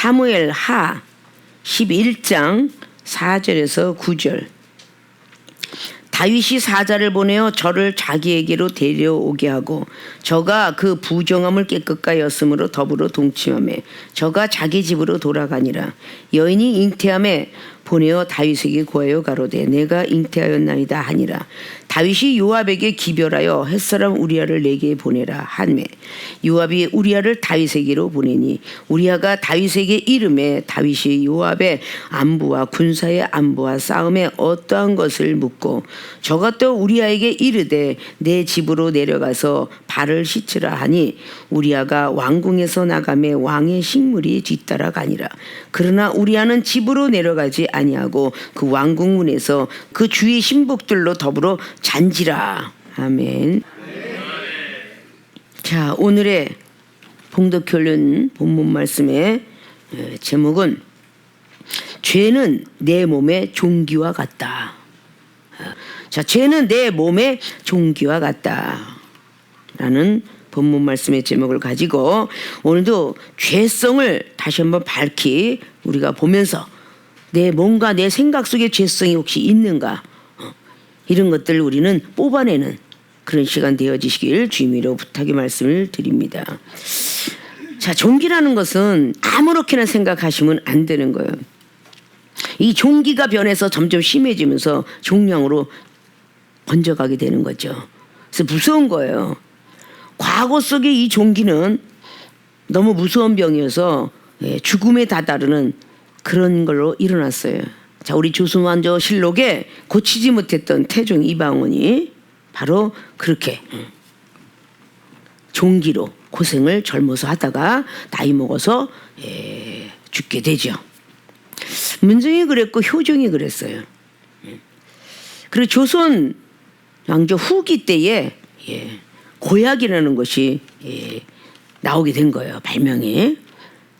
사무엘 하 11장 4절에서 9절. 다윗이 사자를 보내어 저를 자기에게로 데려오게 하고 저가 그 부정함을 깨끗하게 였으므로 더불어 동침하며 저가 자기 집으로 돌아가니라. 여인이 잉태함에 보내어 다윗에게 구하여 가로되 내가 잉태하였나이다 하니라. 다윗이 요압에게 기별하여 햇사람 우리아를 내게 보내라 하매 요압이 우리아를 다윗에게로 보내니 우리아가 다윗에게 이름에 다윗이 요압의 안부와 군사의 안부와 싸움에 어떠한 것을 묻고 저가 또 우리아에게 이르되 내 집으로 내려가서 발을 씻으라 하니 우리아가 왕궁에서 나가매 왕의 식물이 뒤따라가니라. 그러나 우리아는 집으로 내려가지 아니하고 그 왕궁 문에서 그 주의 신복들로 더불어 잔지라. 아멘. 자, 오늘의 봉독결론 본문 말씀의 제목은 죄는 내 몸의 종기와 같다. 자, 죄는 내 몸의 종기와 같다 라는 본문 말씀의 제목을 가지고 오늘도 죄성을 다시 한번 밝히 우리가 보면서 내 몸과 내 생각 속에 죄성이 혹시 있는가, 이런 것들을 우리는 뽑아내는 그런 시간 되어지시길 주님으로 부탁의 말씀을 드립니다. 자, 종기라는 것은 아무렇게나 생각하시면 안 되는 거예요. 이 종기가 변해서 점점 심해지면서 종량으로 번져가게 되는 거죠. 그래서 무서운 거예요. 과거 속에 이 종기는 너무 무서운 병이어서 죽음에 다다르는 그런 걸로 일어났어요. 자, 우리 조선왕조 실록에 고치지 못했던 태종 이방원이 바로 그렇게 종기로 고생을 젊어서 하다가 나이 먹어서 죽게 되죠. 문정이 그랬고 효종이 그랬어요. 그리고 조선 왕조 후기 때에 고약이라는 것이 나오게 된 거예요. 발명이.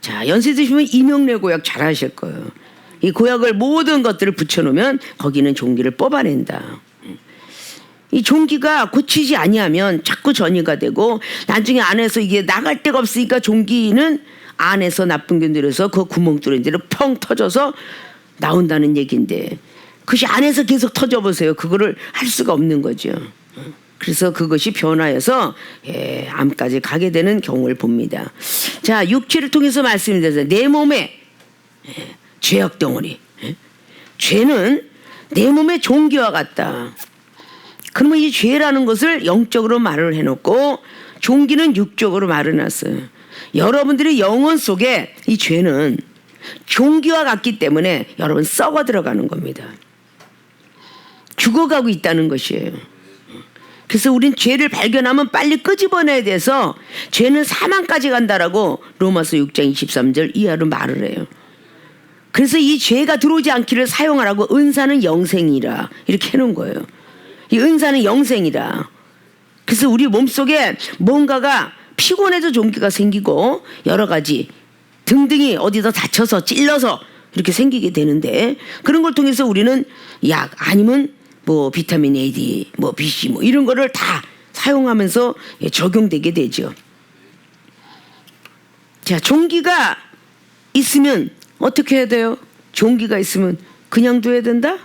자, 연세 드시면 이명래 고약 잘 하실 거예요. 이 고약을 모든 것들을 붙여놓으면 거기는 종기를 뽑아낸다. 이 종기가 고치지 아니하면 자꾸 전이가 되고 나중에 안에서 이게 나갈 데가 없으니까 종기는 안에서 나쁜 게 들어서 그 구멍 뚫린 데로 펑 터져서 나온다는 얘기인데 그것이 안에서 계속 터져보세요. 그거를 할 수가 없는 거죠. 그래서 그것이 변화해서 암까지 가게 되는 경우를 봅니다. 자, 육체를 통해서 말씀드려서 내 몸에 죄악 덩어리, 죄는 내 몸의 종기와 같다. 그러면 이 죄라는 것을 영적으로 말을 해놓고 종기는 육적으로 말을 해놨어요. 여러분들의 영혼 속에 이 죄는 종기와 같기 때문에 여러분 썩어 들어가는 겁니다. 죽어가고 있다는 것이에요. 그래서 우린 죄를 발견하면 빨리 끄집어내야 돼서 죄는 사망까지 간다라고 로마서 6장 23절 이하로 말을 해요. 그래서 이 죄가 들어오지 않기를 사용하라고 은사는 영생이라 이렇게 해놓은 거예요. 이 은사는 영생이라. 그래서 우리 몸속에 뭔가가 피곤해서 종기가 생기고 여러 가지 등등이 어디서 다쳐서 찔러서 이렇게 생기게 되는데 그런 걸 통해서 우리는 약 아니면 뭐 비타민 A, D, 뭐 B, C 뭐 이런 거를 다 사용하면서 적용되게 되죠. 자, 종기가 있으면 어떻게 해야 돼요? 종기가 있으면 그냥 둬야 된다?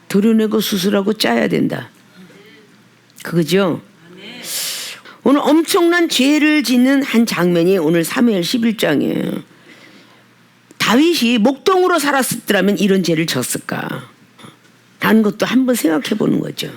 도려내고 수술하고 짜야 된다. 그거죠? 오늘 엄청난 죄를 짓는 한 장면이 오늘 사무엘 11장이에요. 다윗이 목동으로 살았었더라면 이런 죄를 졌을까? 라는 것도 한번 생각해 보는 거죠.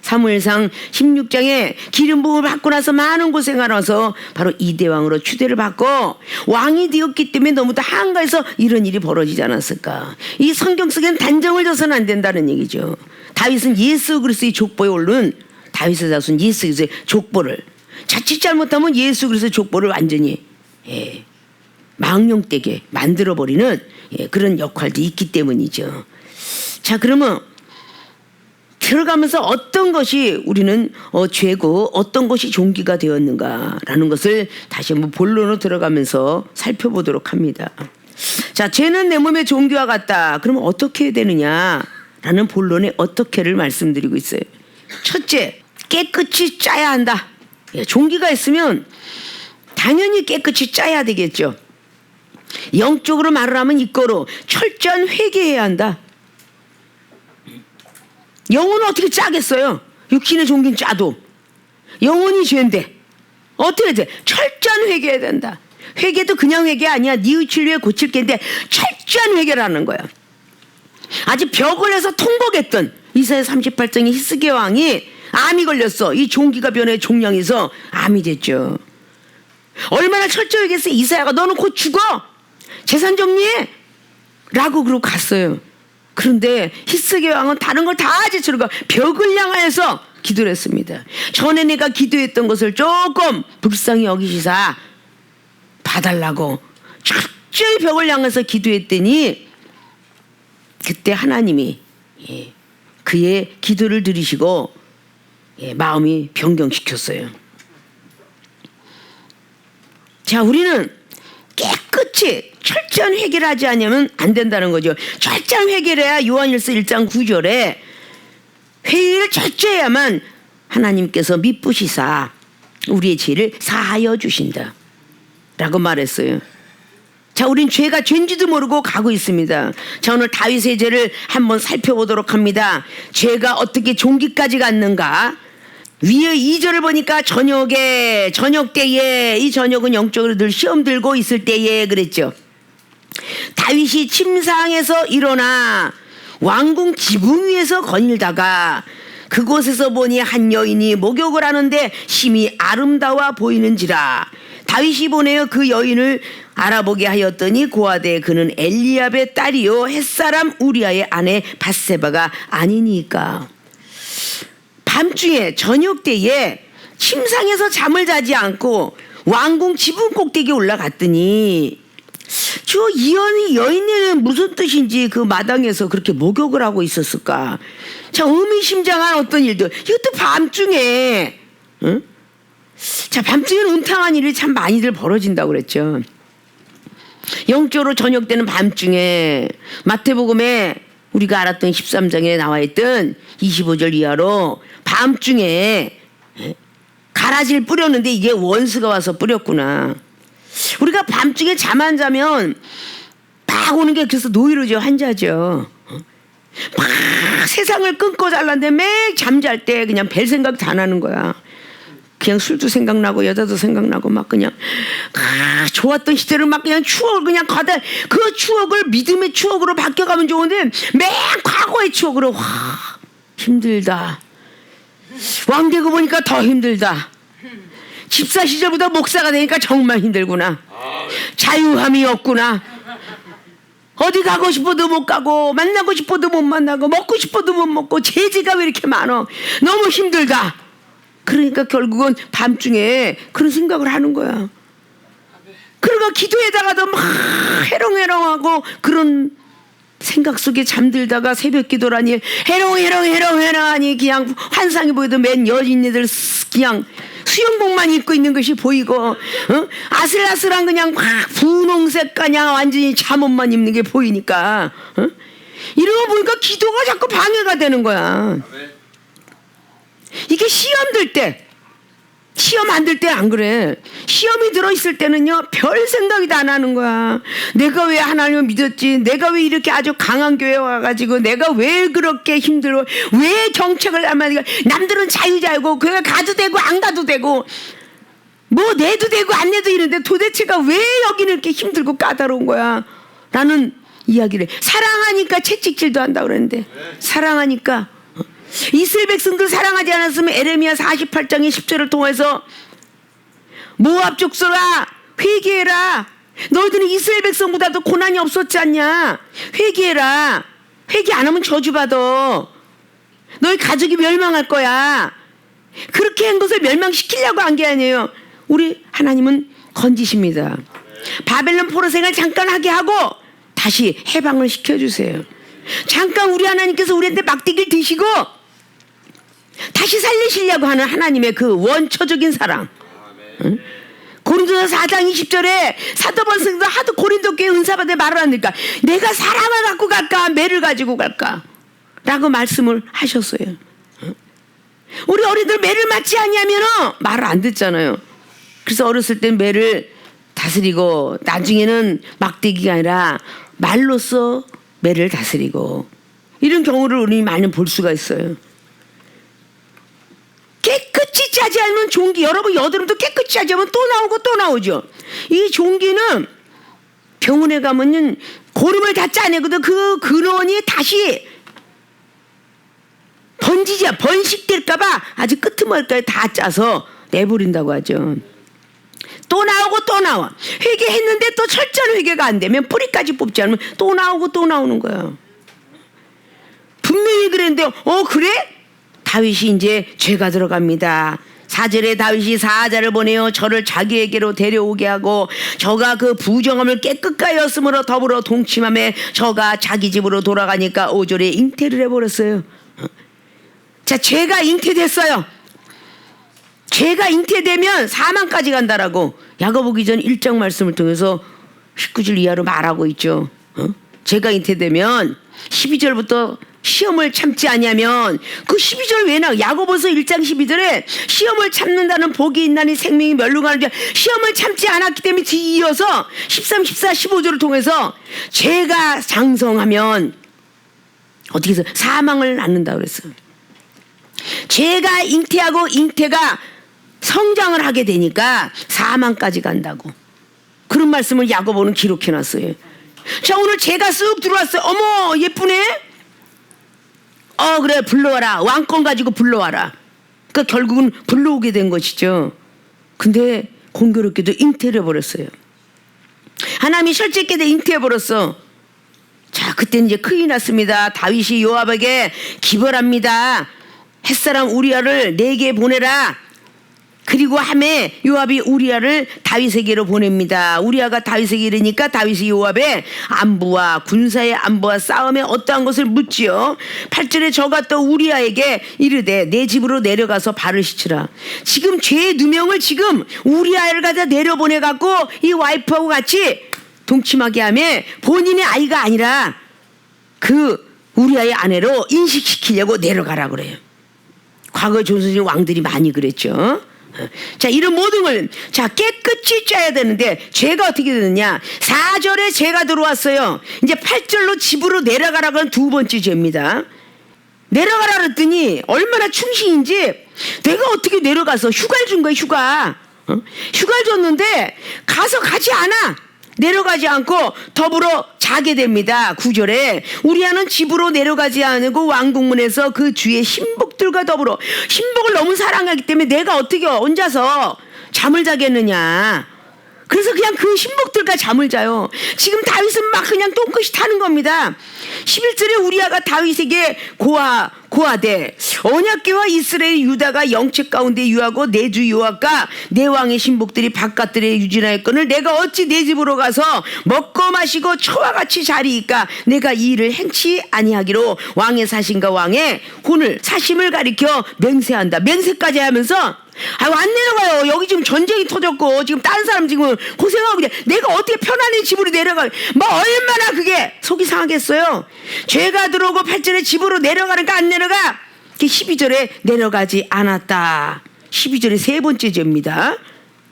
사무엘상 16장에 기름 부음을 받고 나서 많은 고생하면서 바로 이대왕으로 추대를 받고 왕이 되었기 때문에 너무도 한가해서 이런 일이 벌어지지 않았을까? 이 성경 속에는 단정을 져서는 안 된다는 얘기죠. 다윗은 예수 그리스도의 족보에 오른 다윗의 자손 예수 그리스도의 족보를 자칫 잘못하면 예수 그리스도의 족보를 완전히 망령되게 만들어버리는 그런 역할도 있기 때문이죠. 자, 그러면 들어가면서 어떤 것이 우리는 죄고 어떤 것이 종기가 되었는가라는 것을 다시 한번 본론으로 들어가면서 살펴보도록 합니다. 자, 죄는 내 몸의 종기와 같다. 그러면 어떻게 해야 되느냐라는 본론의 어떻게를 말씀드리고 있어요. 첫째, 깨끗이 짜야 한다. 종기가 있으면 당연히 깨끗이 짜야 되겠죠. 영적으로 말을 하면 이거로 철저한 회개해야 한다. 영혼은 어떻게 짜겠어요? 육신의 종기는 짜도. 영혼이 죄인데 어떻게 돼? 철저한 회개해야 된다. 회개도 그냥 회개 아니야. 뉘우칠 위해 고칠 게인데 철저한 회개라는 거야. 아직 벽을 해서 통곡했던 이사야 38장의 히스기야 왕이 암이 걸렸어. 이 종기가 변해 종양에서 암이 됐죠. 얼마나 철저하게 했어. 이사야가 너는 곧 죽어. 재산 정리해. 라고 그러고 갔어요. 그런데 히스기야 왕은 다른 걸 다 제쳐놓고 벽을 향하여서 기도를 했습니다. 전에 내가 기도했던 것을 조금 불쌍히 여기시사 봐달라고 철저히 벽을 향해서 기도했더니 그때 하나님이 그의 기도를 들으시고 마음이 변경시켰어요. 자, 우리는 깨끗이 철저한 회개를 하지 않으면 안 된다는 거죠. 철저한 회개를 해야 요한일서 1장 9절에 회개를 철저히 해야만 하나님께서 미쁘시사 우리의 죄를 사하여 주신다 라고 말했어요. 자, 우린 죄가 죄인지도 모르고 가고 있습니다. 자, 오늘 다윗의 죄를 한번 살펴보도록 합니다. 죄가 어떻게 종기까지 갔는가. 위에 2절을 보니까 저녁 때에, 이 저녁은 영적으로 늘 시험 들고 있을 때에 그랬죠. 다윗이 침상에서 일어나 왕궁 지붕 위에서 거닐다가 그곳에서 보니 한 여인이 목욕을 하는데 심히 아름다워 보이는지라. 다윗이 보내어 그 여인을 알아보게 하였더니 고하되 그는 엘리압의 딸이요 햇사람 우리아의 아내 밧세바가 아니니까. 밤중에 저녁 때에 침상에서 잠을 자지 않고 왕궁 지붕 꼭대기에 올라갔더니 이 여인은 무슨 뜻인지 그 마당에서 그렇게 목욕을 하고 있었을까. 참 의미심장한 어떤 일들. 이것도 밤중에, 응? 자, 밤중에는 음탕한 일이 참 많이들 벌어진다고 그랬죠. 영적으로 저녁 때는 밤중에 마태복음에 우리가 알았던 13장에 나와 있던 25절 이하로 밤중에 가라지를 뿌렸는데 이게 원수가 와서 뿌렸구나. 우리가 밤중에 잠 안 자면 막 오는 게 그래서 노이로죠. 환자죠. 막 세상을 끊고 잘랐는데 매일 잠잘 때 그냥 별 생각 다 나는 거야. 그냥 술도 생각나고 여자도 생각나고 막 그냥 좋았던 시대를 막 그냥 추억을 그냥 가다 그 추억을 믿음의 추억으로 바뀌어가면 좋은데 맨 과거의 추억으로 와 힘들다. 왕 되고 보니까 더 힘들다. 집사 시절보다 목사가 되니까 정말 힘들구나. 자유함이 없구나. 어디 가고 싶어도 못 가고 만나고 싶어도 못 만나고 먹고 싶어도 못 먹고 제재가 왜 이렇게 많어. 너무 힘들다. 그러니까 결국은 밤중에 그런 생각을 하는 거야. 그러니까 기도에다가도 막 해롱해롱하고 그런 생각 속에 잠들다가 새벽 기도라니 해롱해롱하니 그냥 환상이 보여도 맨 여인네들 그냥 수영복만 입고 있는 것이 보이고 아슬아슬한 그냥 분홍색 그냥 완전히 잠옷만 입는 게 보이니까 이런 거 보니까 기도가 자꾸 방해가 되는 거야. 이게 시험 안 들 때 안 그래. 시험이 들어있을 때는요 별 생각이 다 나는 거야. 내가 왜 하나님을 믿었지. 내가 왜 이렇게 아주 강한 교회 와가지고 내가 왜 그렇게 힘들어. 왜 정책을 하면 남들은 자유자유고 교회 가도 되고 안 가도 되고 뭐 내도 되고 안 내도 이런데 도대체가 왜 여기는 이렇게 힘들고 까다로운 거야 라는 이야기를. 사랑하니까 채찍질도 한다고 그랬는데 사랑하니까. 이스라엘 백성들 사랑하지 않았으면 에레미야 48장의 10절을 통해서 모압 족속아 회개해라. 너희들은 이스라엘 백성보다도 고난이 없었지 않냐. 회개해라. 회개 안 하면 저주받아. 너희 가족이 멸망할 거야. 그렇게 한 것을 멸망시키려고 한 게 아니에요. 우리 하나님은 건지십니다. 바벨론 포로 생활 잠깐 하게 하고 다시 해방을 시켜주세요. 잠깐 우리 하나님께서 우리한테 막대기를 드시고 다시 살리시려고 하는 하나님의 그 원초적인 사랑. 응? 고린도서 4장 20절에 사도 바울도 하도 고린도 교회 은사받아 말을 하니까 내가 사람을 갖고 갈까 매를 가지고 갈까 라고 말씀을 하셨어요. 응? 우리 어린이들 매를 맞지 않냐면 말을 안 듣잖아요. 그래서 어렸을 때 매를 다스리고 나중에는 막대기가 아니라 말로써 매를 다스리고 이런 경우를 우리 많이 볼 수가 있어요. 깨끗이 짜지 않으면 종기, 여러분 여드름도 깨끗이 짜지 않으면 또 나오고 또 나오죠. 이 종기는 병원에 가면은 고름을 다 짜내거든. 그 근원이 다시 번식될까봐 아주 끄트머리까지 다 짜서 내버린다고 하죠. 또 나오고 또 나와. 회개했는데 또 철저한 회개가 안 되면 뿌리까지 뽑지 않으면 또 나오고 또 나오는 거야. 분명히 그랬는데 그래? 다윗이 이제 죄가 들어갑니다. 4절에 다윗이 사자를 보내어 저를 자기에게로 데려오게 하고 저가 그 부정함을 깨끗하였으므로 더불어 동침함에 저가 자기 집으로 돌아가니까 5절에 잉태를 해버렸어요. 자, 죄가 잉태됐어요. 죄가 잉태되면 사망까지 간다라고 야고보기 전 1장 말씀을 통해서 19절 이하로 말하고 있죠. 죄가 잉태되면 12절부터 시험을 참지 아니하면 그 12절 왜 나와? 야고보서 1장 12절에 시험을 참는다는 복이 있나니 생명이 멸류관을 시험을 참지 않았기 때문에 뒤이어서 13, 14, 15절을 통해서 죄가 장성하면 어떻게 해서 사망을 낳는다고 그랬어요. 죄가 잉태하고 잉태가 성장을 하게 되니까 사망까지 간다고 그런 말씀을 야고보는 기록해놨어요. 자, 오늘 죄가 쓱 들어왔어요. 어머 예쁘네. 그래 불러와라. 왕권 가지고 불러와라. 그러니까 결국은 불러오게 된 것이죠. 근데 공교롭게도 잉태를 해버렸어요. 하나님이 실제께도 잉태해버렸어. 자, 그때는 이제 큰일이 났습니다. 다윗이 요압에게 기벌합니다. 햇사람 우리아를 내게 보내라. 그리고 하매 요압이 우리아를 다윗에게로 보냅니다. 우리아가 다윗에게 이르니까 다윗이 요압의 안부와 군사의 안부와 싸움에 어떠한 것을 묻지요. 8절에 저가 또 우리아에게 이르되 내 집으로 내려가서 발을 씻으라. 지금 죄의 누명을 지금 우리아를 가져 내려보내갖고 이 와이프하고 같이 동침하게 하며 본인의 아이가 아니라 그 우리아의 아내로 인식시키려고 내려가라 그래요. 과거 조선시대 왕들이 많이 그랬죠. 자, 이런 모든 걸 깨끗이 짜야 되는데 죄가 어떻게 되느냐? 4절에 죄가 들어왔어요. 이제 8절로 집으로 내려가라고 하는 두 번째 죄입니다. 내려가라 그랬더니 얼마나 충신인지 내가 어떻게 내려가서 휴가를 준 거야. 휴가를 줬는데 가서 가지 않아. 내려가지 않고 더불어 자게 됩니다. 9절에 우리아는 집으로 내려가지 않고 왕궁문에서 그 주의 신복들과 더불어 신복을 너무 사랑하기 때문에 내가 어떻게 혼자서 잠을 자겠느냐. 그래서 그냥 그 신복들과 잠을 자요. 지금 다윗은 막 그냥 똥끝이 타는 겁니다. 11절에 우리아가 다윗에게 고하되 언약궤와 이스라엘 유다가 영책 가운데 유하고 내 주 요압과 내 왕의 신복들이 바깥들에 유진하였거늘 내가 어찌 내 집으로 가서 먹고 마시고 초와 같이 자리이까 내가 이 일을 행치 아니하기로 왕의 사심과 왕의 혼을 사심을 가리켜 맹세한다. 맹세까지 하면서 안 내려가요. 여기 지금 전쟁이 터졌고 지금 다른 사람 지금 고생하고 내가 어떻게 편안히 집으로 내려가. 뭐 얼마나 그게 속이 상하겠어요. 죄가 들어오고 8절에 집으로 내려가니까 안 내려가. 12절에 내려가지 않았다. 12절의 세 번째 죄입니다.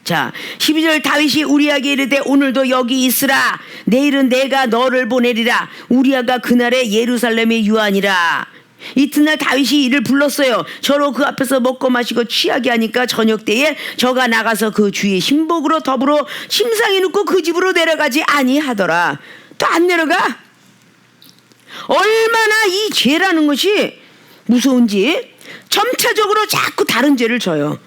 자, 12절 다윗이 우리아에게 이르되 오늘도 여기 있으라. 내일은 내가 너를 보내리라. 우리아가 그날에 예루살렘에 유하니라. 이튿날 다윗이 이를 불렀어요. 저로 그 앞에서 먹고 마시고 취하게 하니까 저녁 때에 저가 나가서 그 주의 신복으로 더불어 침상에 눕고 그 집으로 내려가지 아니하더라. 또 안 내려가? 얼마나 이 죄라는 것이 무서운지 점차적으로 자꾸 다른 죄를 져요.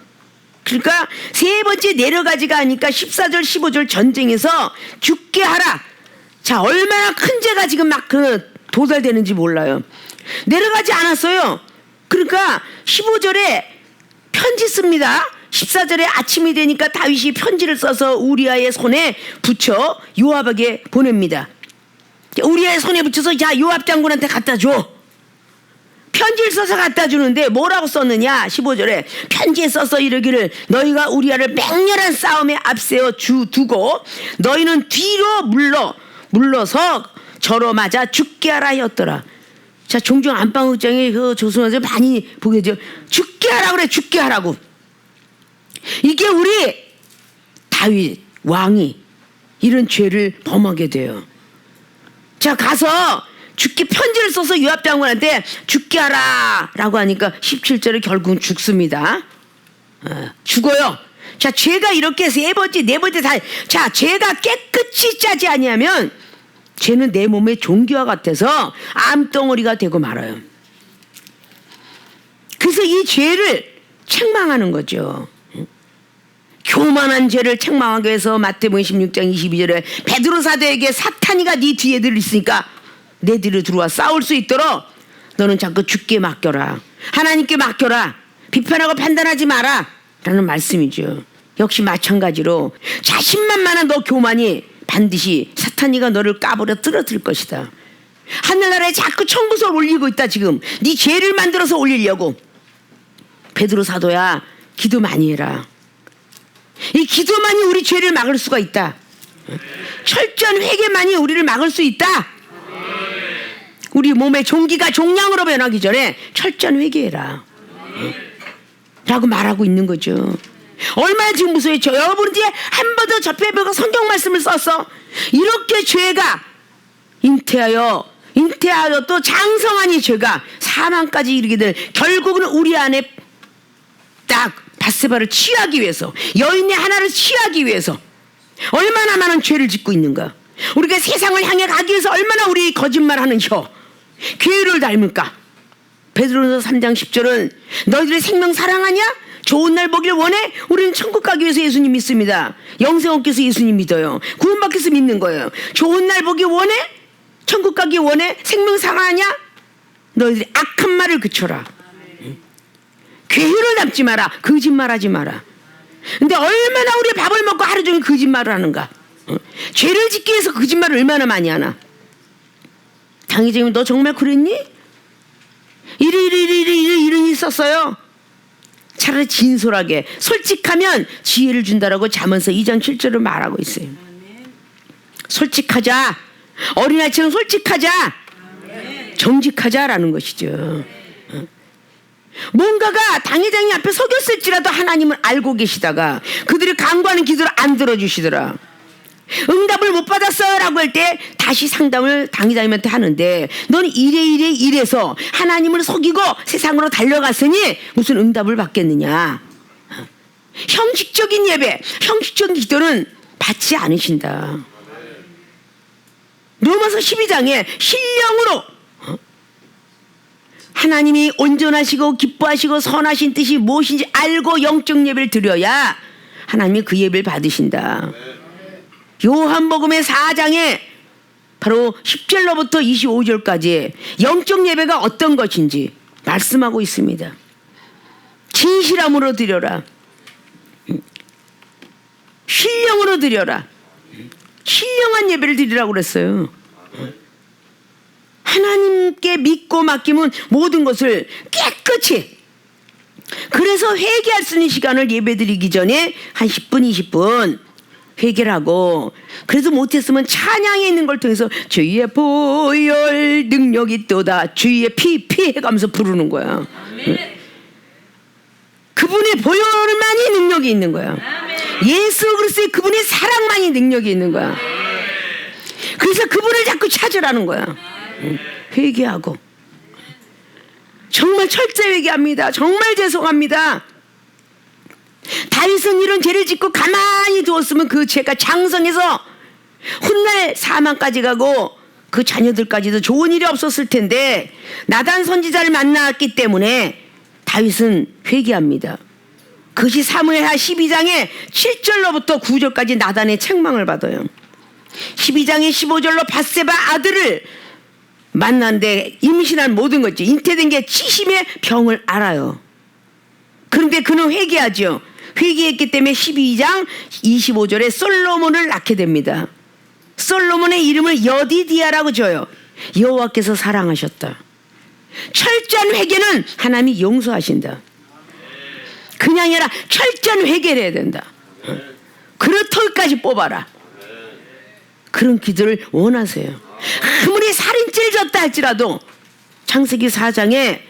그러니까 세 번째 내려가지가 하니까 14절 15절 전쟁에서 죽게 하라. 자, 얼마나 큰 죄가 지금 막 도달되는지 몰라요. 내려가지 않았어요. 그러니까 15절에 편지 씁니다. 14절에 아침이 되니까 다윗이 편지를 써서 우리아의 손에 붙여 요압에게 보냅니다. 우리아의 손에 붙여서 자, 요압 장군한테 갖다 줘. 편지를 써서 갖다 주는데 뭐라고 썼느냐? 15절에 편지에 써서 이르기를 너희가 우리아를 맹렬한 싸움에 앞세워 두고 너희는 뒤로 물러서 저로 맞아 죽게 하라 하였더라. 자, 종종 안방극장에 그 조선에서 많이 보게 되죠. 죽게 하라고 그래. 죽게 하라고. 이게 우리 다윗 왕이 이런 죄를 범하게 돼요. 자, 가서 죽기 편지를 써서 요압 장군한테 죽게 하라 라고 하니까 17절에 결국 죽습니다. 죽어요. 자, 죄가 이렇게 세 번째 네 번째 다, 자, 죄가 깨끗이 짜지 아니하면 죄는 내 몸의 종기와 같아서 암덩어리가 되고 말아요. 그래서 이 죄를 책망하는 거죠. 교만한 죄를 책망하기 위해서 마태복음 16장 22절에 베드로 사도에게 사탄이가 네 뒤에 있으니까 내 뒤로 들어와 싸울 수 있도록 너는 자꾸 주께 맡겨라, 하나님께 맡겨라, 비판하고 판단하지 마라 라는 말씀이죠. 역시 마찬가지로 자신만만한 너 교만이 반드시 사탄이가 너를 까버려 떨어뜨릴 것이다. 하늘나라에 자꾸 청구서를 올리고 있다. 지금 네 죄를 만들어서 올리려고. 베드로 사도야, 기도 많이 해라. 이 기도만이 우리 죄를 막을 수가 있다. 철저한 회개만이 우리를 막을 수 있다. 우리 몸의 종기가 종양으로 변하기 전에 철저한 회개해라 라고 말하고 있는 거죠. 얼마나 지금 무서워요. 여러분 이제 한 번 더 접해보고 성경 말씀을 썼어. 이렇게 죄가 잉태하여 또 장성하니 죄가 사망까지 이르게 될, 결국은 우리 안에 딱 밧세바를 취하기 위해서, 여인의 하나를 취하기 위해서 얼마나 많은 죄를 짓고 있는가. 우리가 세상을 향해 가기 위해서 얼마나 우리 거짓말하는 혀, 괴를 닮을까. 베드로전서 3장 10절은 너희들의 생명 사랑하냐? 좋은 날 보길 원해? 우리는 천국 가기 위해서 예수님 믿습니다. 영생 얻기 위해서 예수님 믿어요. 구원받기 위해서 믿는 거예요. 좋은 날 보기 원해? 천국 가기 원해? 생명 사랑하냐? 너희들이 악한 말을 그쳐라. 괴를 담지 마라. 거짓말하지 마라. 근데 얼마나 우리 밥을 먹고 하루 종일 거짓말을 하는가. 죄를 짓기 위해서 거짓말을 얼마나 많이 하나. 당회장님, 너 정말 그랬니? 이런 있었어요. 차라리 진솔하게 솔직하면 지혜를 준다라고 잠언서 2장 7절을 말하고 있어요. 솔직하자. 어린아이처럼 솔직하자. 정직하자라는 것이죠. 뭔가가 당회장님 앞에 속였을지라도 하나님을 알고 계시다가 그들이 간구하는 기도를 안 들어주시더라. 응답을 못 받았어 라고 할 때 다시 상담을 당회장님한테 하는데, 너는 이래서 하나님을 속이고 세상으로 달려갔으니 무슨 응답을 받겠느냐. 형식적인 예배, 형식적인 기도는 받지 않으신다. 로마서 12장에 신령으로 하나님이 온전하시고 기뻐하시고 선하신 뜻이 무엇인지 알고 영적 예배를 드려야 하나님이 그 예배를 받으신다. 요한복음의 4장에 바로 10절로부터 25절까지 영적 예배가 어떤 것인지 말씀하고 있습니다. 진실함으로 드려라. 신령으로 드려라. 신령한 예배를 드리라고 그랬어요. 하나님께 믿고 맡기면 모든 것을 깨끗이. 그래서 회개할 수 있는 시간을 예배드리기 전에 한 10분 20분 회개를 하고, 그래도 못했으면 찬양에 있는 걸 통해서 주의 보혈 능력이 있도다, 주의 피 해가면서 부르는 거야. 그분의 보혈만이 능력이 있는 거야. 예수 그리스도의 그분의 사랑만이 능력이 있는 거야. 그래서 그분을 자꾸 찾으라는 거야. 회개하고. 정말 철저히 회개합니다. 정말 죄송합니다. 다윗은 이런 죄를 짓고 가만히 두었으면 그 죄가 장성해서 훗날 사망까지 가고 그 자녀들까지도 좋은 일이 없었을 텐데, 나단 선지자를 만났기 때문에 다윗은 회개합니다. 그것이 사무엘하 12장에 7절로부터 9절까지 나단의 책망을 받아요. 12장의 15절로 밧세바 아들을 만났는데 임신한 모든 것이 잉태된 게 치심의 병을 알아요. 그런데 그는 회개하죠. 회개했기 때문에 12장 25절에 솔로몬을 낳게 됩니다. 솔로몬의 이름을 여디디아라고 줘요. 여호와께서 사랑하셨다. 철저한 회개는 하나님이 용서하신다. 그냥 해라. 철저한 회개를 해야 된다. 그렇다까지 뽑아라. 그런 기도를 원하세요. 아무리 살인죄를 졌다 할지라도 창세기 4장에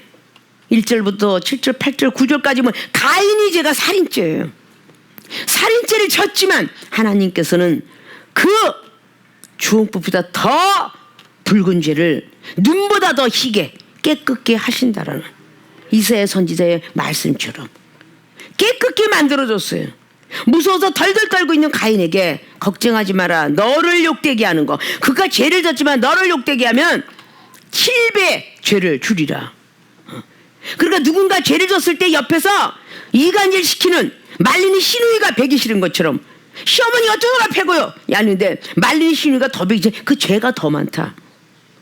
1절부터 7절, 8절, 9절까지면 가인이 죄가 살인죄예요. 살인죄를 졌지만 하나님께서는 그 주홍빛보다 더 붉은 죄를 눈보다 더 희게 깨끗게 하신다라는 이사야 선지자의 말씀처럼 깨끗게 만들어줬어요. 무서워서 덜덜 떨고 있는 가인에게 걱정하지 마라. 너를 욕되게 하는 거. 그가 죄를 졌지만 너를 욕되게 하면 7배 죄를 줄이라. 그러니까 누군가 죄를 졌을 때 옆에서 이간질 시키는 말리는 시누이가 배기 싫은 것처럼 시어머니가 어쩌다가 패고요. 야는데 말리는 시누이가 더 배기 싫어. 그 죄가 더 많다.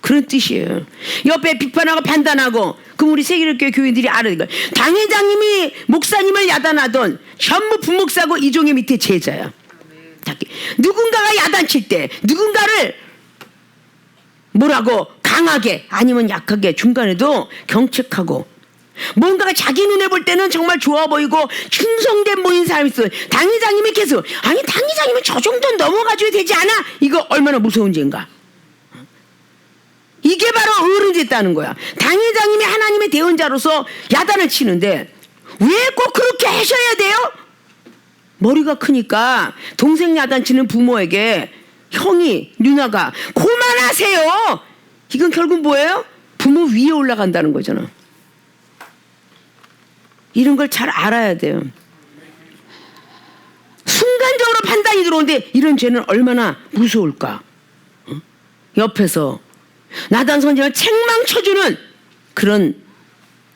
그런 뜻이에요. 옆에 비판하고 판단하고. 그럼 우리 세계교회 교인들이 알아야 돼. 당회장님이 목사님을 야단하던 전부 부목사고 이종의 밑에 제자야. 누군가가 야단칠 때 누군가를 뭐라고 강하게 아니면 약하게 중간에도 경책하고 뭔가가 자기 눈에 볼 때는 정말 좋아 보이고 충성된 모인 사람이 있어요. 당회장님이 계속 아니 당회장님은 저 정도는 넘어가줘야 되지 않아? 이거 얼마나 무서운 죄인가. 이게 바로 어른됐다는 거야. 당회장님이 하나님의 대언자로서 야단을 치는데 왜 꼭 그렇게 하셔야 돼요? 머리가 크니까 동생 야단치는 부모에게 형이 누나가 그만하세요. 이건 결국 뭐예요? 부모 위에 올라간다는 거잖아. 이런 걸 잘 알아야 돼요. 순간적으로 판단이 들어오는데 이런 죄는 얼마나 무서울까. 옆에서 나단 선지자를 책망쳐주는 그런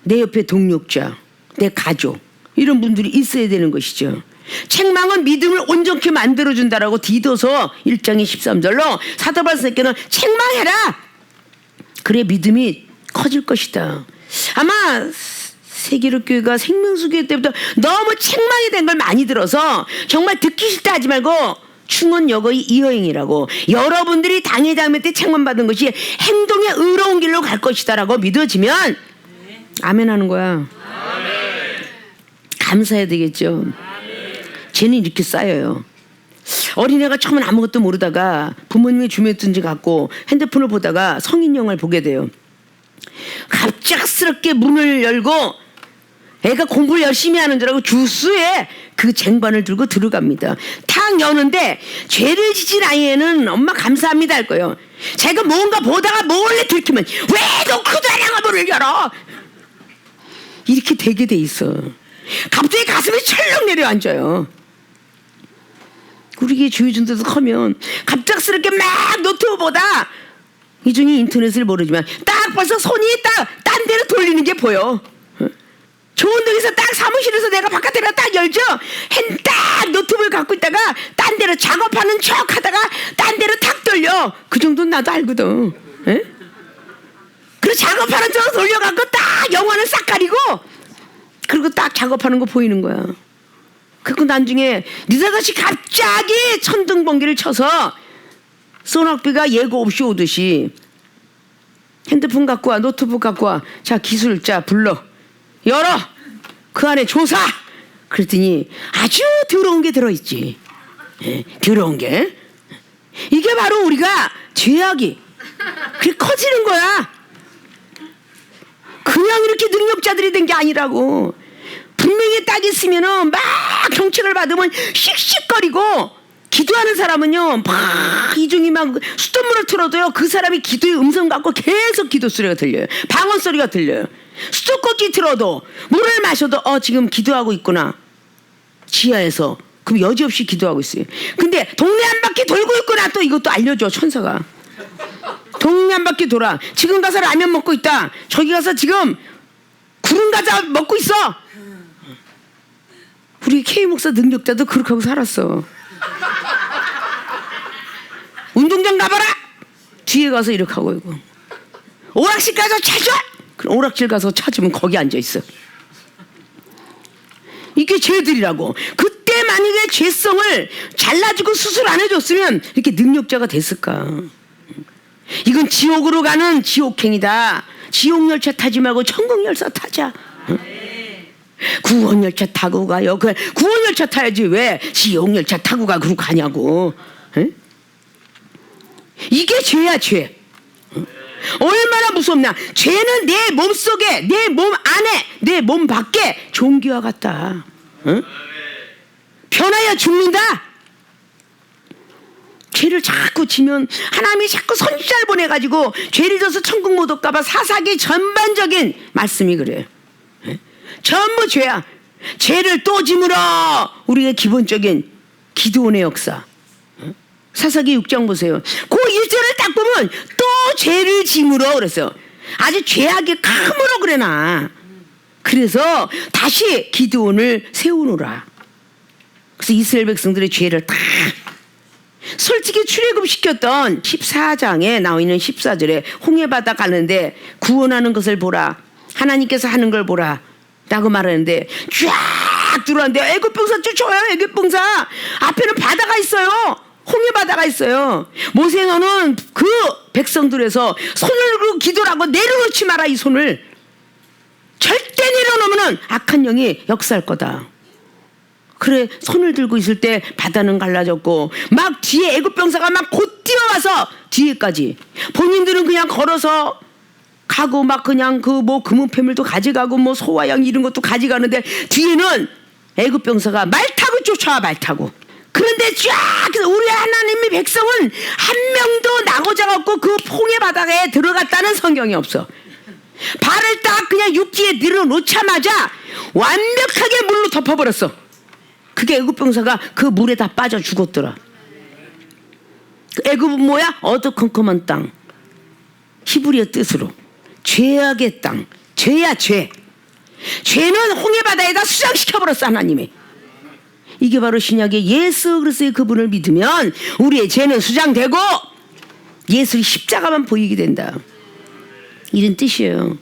내 옆에 동력자, 내 가족 이런 분들이 있어야 되는 것이죠. 책망은 믿음을 온전케 만들어준다라고 디도서 1장의 13절로 사도 바울에게는 책망해라. 그래 믿음이 커질 것이다. 아마 세계교회가 생명수교회 때부터 너무 책망이 된 걸 많이 들어서 정말 듣기 싫다 하지 말고 충원 여거의 이여행이라고 여러분들이 당회장님 때 책망받은 것이 행동의 의로운 길로 갈 것이다라고 믿어지면 아멘 하는 거야. 감사해야 되겠죠. 죄는 이렇게 쌓여요. 어린애가 처음엔 아무것도 모르다가 부모님의 주민등록 갖고 핸드폰을 보다가 성인용을 보게 돼요. 갑작스럽게 문을 열고 애가 공부를 열심히 하는 줄 알고 주스에 그 쟁반을 들고 들어갑니다. 탁 여는데 죄를 지진 아이에는 엄마 감사합니다 할 거예요. 제가 뭔가 보다가 몰래 들키면 왜 놓고도 하냐고 문을 열어. 이렇게 되게 돼 있어. 갑자기 가슴이 철렁 내려앉아요. 우리 주의준들도 커면 갑작스럽게 막 노트북 보다 이중이 인터넷을 모르지만 딱 벌써 손이 딱 딴 데로 돌리는 게 보여. 좋은 데에서 딱 사무실에서 내가 바깥에다 딱 열죠. 딱 노트북을 갖고 있다가 딴 데로 작업하는 척 하다가 딴 데로 탁 돌려. 그 정도는 나도 알거든. 에? 그리고 작업하는 척 돌려갖고 딱 영화는 싹 가리고 그리고 딱 작업하는 거 보이는 거야. 그리고 나중에 느닷없이 갑자기 천둥번개를 쳐서 소낙비가 예고 없이 오듯이 핸드폰 갖고 와, 노트북 갖고 와. 자, 기술자 불러. 열어. 그 안에 조사. 그랬더니 아주 더러운 게 들어있지. 예, 더러운 게. 이게 바로 우리가 죄악이 그게 커지는 거야. 그냥 이렇게 능력자들이 된 게 아니라고. 분명히 딱 있으면은 막 경책을 받으면 씩씩거리고 기도하는 사람은요 막 이중이 막 수돗물을 틀어도요 그 사람이 기도의 음성 갖고 계속 기도 소리가 들려요. 방언 소리가 들려요. 수도꼭지 틀어도 물을 마셔도 지금 기도하고 있구나. 지하에서 그럼 여지없이 기도하고 있어요. 근데 동네 한 바퀴 돌고 있구나. 또 이것도 알려줘 천사가. 동네 한 바퀴 돌아. 지금 가서 라면 먹고 있다. 저기 가서 지금 구름 과자 먹고 있어. 우리 K 목사 능력자도 그렇게 하고 살았어. 운동장 가봐라. 뒤에 가서 이렇게 하고 있고. 오락실 가서 찾아. 그럼 오락실 가서 찾으면 거기 앉아 있어. 이게 죄들이라고. 그때 만약에 죄성을 잘라주고 수술 안 해줬으면 이렇게 능력자가 됐을까. 이건 지옥으로 가는 지옥행이다. 지옥 열차 타지 말고 천국 열차 타자. 구원 열차 타고 가요. 그 구원 열차 타야지 왜 지옥 열차 타고 가 그러고 가냐고. 에? 이게 죄야 죄. 얼마나 무섭냐. 죄는 내 몸속에, 내 몸 안에, 내 몸 밖에 종기와 같다. 응? 변하여 죽는다. 죄를 자꾸 지면 하나님이 자꾸 선지자를 보내가지고 죄를 져서 천국 못 올까봐 사사기 전반적인 말씀이 그래요. 전부 죄야. 죄를 또 지물어. 우리의 기본적인 기도원의 역사. 사사기 6장 보세요. 그 1절을 딱 보면 또 죄를 지물어 그랬어요. 아주 죄악이 크므로 그래나. 그래서 다시 기드온을 세우노라. 그래서 이스라엘 백성들의 죄를 다 솔직히 출애굽시켰던 14장에 나와 있는 14절에 홍해바다 가는데 구원하는 것을 보라. 하나님께서 하는 걸 보라. 라고 말하는데 쫙 들어왔는데 애굽병사 쫓아와요. 애굽병사. 앞에는 바다가 있어요. 홍해바다가 있어요. 모세 너는 그 백성들에서 손을 들고 기도를 하고 내려놓지 마라. 이 손을. 절대 내려놓으면 악한 영이 역사할 거다. 그래 손을 들고 있을 때 바다는 갈라졌고 막 뒤에 애굽병사가 막 곧 뛰어와서 뒤에까지 본인들은 그냥 걸어서 가고 막 그냥 그 뭐 금은패물도 가져가고 뭐 소와 양 이런 것도 가져가는데 뒤에는 애굽병사가 말 타고 쫓아와. 말 타고. 그런데 쫙 우리 하나님의 백성은 한 명도 나고자 없고 그 홍해 바다에 들어갔다는 성경이 없어. 발을 딱 그냥 육지에 내려놓자마자 완벽하게 물로 덮어버렸어. 그게 애굽 병사가 그 물에 다 빠져 죽었더라. 애굽은 뭐야? 어두컴컴한 땅. 히브리어 뜻으로 죄악의 땅. 죄야 죄. 죄는 홍해 바다에다 수장시켜버렸어 하나님이. 이게 바로 신약의 예수 그리스도의 그분을 믿으면 우리의 죄는 수장되고 예수의 십자가만 보이게 된다. 이런 뜻이에요.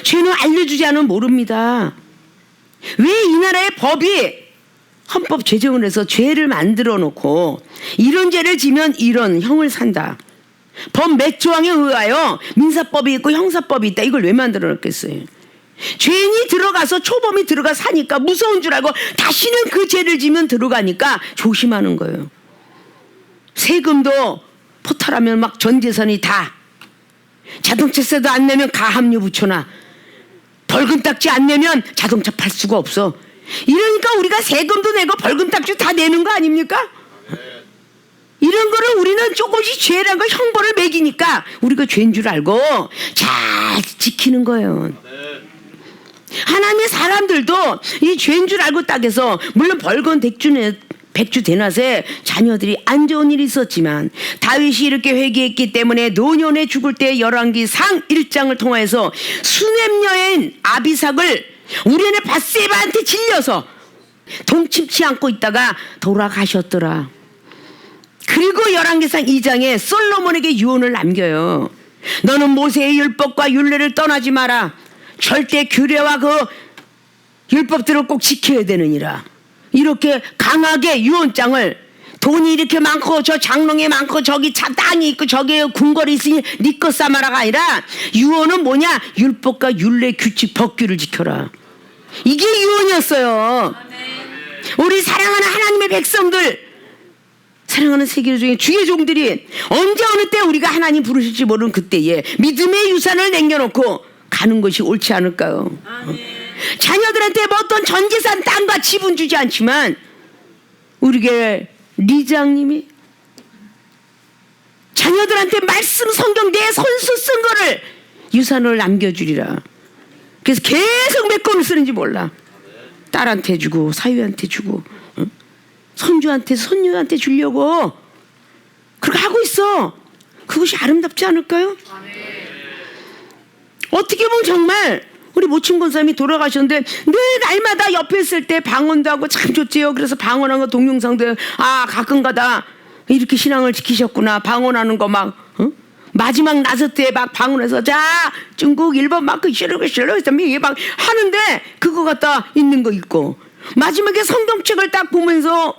죄는 알려주지 않으면 모릅니다. 왜 이 나라의 법이 헌법 제정을 해서 죄를 만들어 놓고 이런 죄를 지면 이런 형을 산다. 법 몇 조항에 의하여 민사법이 있고 형사법이 있다. 이걸 왜 만들어 놓겠어요? 죄인이 들어가서 초범이 들어가 사니까 무서운 줄 알고 다시는 그 죄를 지면 들어가니까 조심하는 거예요. 세금도 포탈하면 막 전 재산이 다. 자동차세도 안 내면 가압류 붙여놔. 벌금 딱지 안 내면 자동차 팔 수가 없어. 이러니까 우리가 세금도 내고 벌금 딱지 다 내는 거 아닙니까? 이런 거를 우리는 조금씩 죄라는 거 형벌을 매기니까 우리가 죄인 줄 알고 잘 지키는 거예요. 하나님의 사람들도 이 죄인 줄 알고 딱 해서 물론 벌건 백주 대낮에 자녀들이 안 좋은 일이 있었지만 다윗이 이렇게 회개했기 때문에 노년에 죽을 때 열왕기상 1장을 통해서 수넴 여인 아비삭을 우리네 밧세바한테 질려서 동침치 않고 있다가 돌아가셨더라. 그리고 열왕기상 2장에 솔로몬에게 유언을 남겨요. 너는 모세의 율법과 율례를 떠나지 마라. 절대 규례와 그 율법들을 꼭 지켜야 되느니라. 이렇게 강하게 유언장을 돈이 이렇게 많고 저 장롱에 많고 저기 땅이 있고 저기 궁궐이 있으니 네 것 삼아라가 아니라 유언은 뭐냐? 율법과 율례 규칙 법규를 지켜라. 이게 유언이었어요. 우리 사랑하는 하나님의 백성들, 사랑하는 세계 중에 주의 종들이 언제 어느 때 우리가 하나님 부르실지 모르는 그때에 믿음의 유산을 남겨놓고 가는 것이 옳지 않을까요? 자녀들한테 뭐 어떤 전재산 땅과 지분 주지 않지만 우리 교회 리장님이 자녀들한테 말씀 성경 내 손수 쓴 거를 유산을 남겨주리라. 그래서 계속 몇 권을 쓰는지 몰라. 딸한테 주고 사위한테 주고 손주한테 손녀한테 주려고 그렇게 하고 있어. 그것이 아름답지 않을까요? 어떻게 보면 정말 우리 모친 권사님이 돌아가셨는데 늘 날마다 옆에 있을 때 방언도 하고 참 좋지요. 그래서 방언한 거 동영상도 가끔가다 이렇게 신앙을 지키셨구나. 방언하는 거 막 마지막 나서 때 막 방언해서 자 중국 일본 막 싫어고 이게 막 하는데 그거 갖다 있는 거 있고 마지막에 성경책을 딱 보면서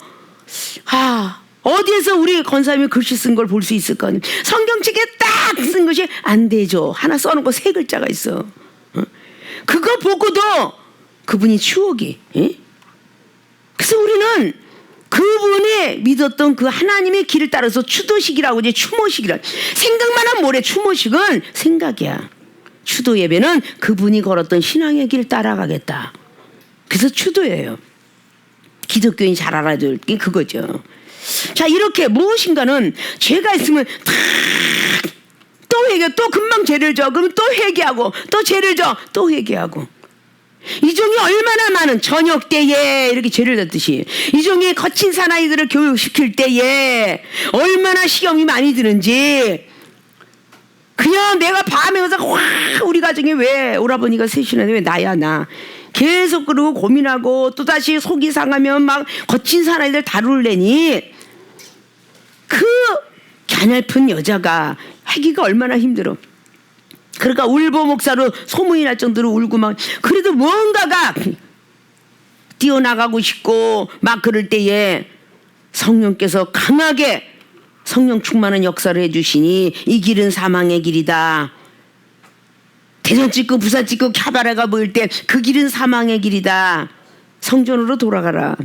어디에서 우리 권사님이 글씨 쓴 걸 볼 수 있을까? 성경책에 딱 쓴 것이 안 되죠. 하나 써놓고 3글자가 있어. 그거 보고도 그분이 추억이. 그래서 우리는 그분이 믿었던 그 하나님의 길을 따라서 추도식이라고 이제 추모식이라. 생각만 하면 뭐래? 추모식은 생각이야. 추도 예배는 그분이 걸었던 신앙의 길 따라가겠다. 그래서 추도예요. 기독교인이 잘 알아야 될 게 그거죠. 자, 이렇게 무엇인가는 죄가 있으면 또 회개, 또 금방 죄를 져. 그럼 또 회개하고, 또 죄를 져, 또 회개하고. 이종이 얼마나 많은 저녁 때에 이렇게 죄를 졌듯이 이종이 거친 사나이들을 교육시킬 때에 얼마나 시험이 많이 드는지 그냥 내가 밤에 가서 와 우리 가정에 왜 오라버니가 셋이나 왜 나야 나 계속 그러고 고민하고 또다시 속이 상하면 막 거친 사나이들 다룰래니 그 갸냘픈 여자가 하기가 얼마나 힘들어. 그러니까 울보 목사로 소문이 날 정도로 울고 막 그래도 뭔가가 뛰어나가고 싶고 막 그럴 때에 성령께서 강하게 성령 충만한 역사를 해주시니 이 길은 사망의 길이다. 대전 찍고 부산 찍고 캬바레가 보일 때 그 길은 사망의 길이다. 성전으로 돌아가라.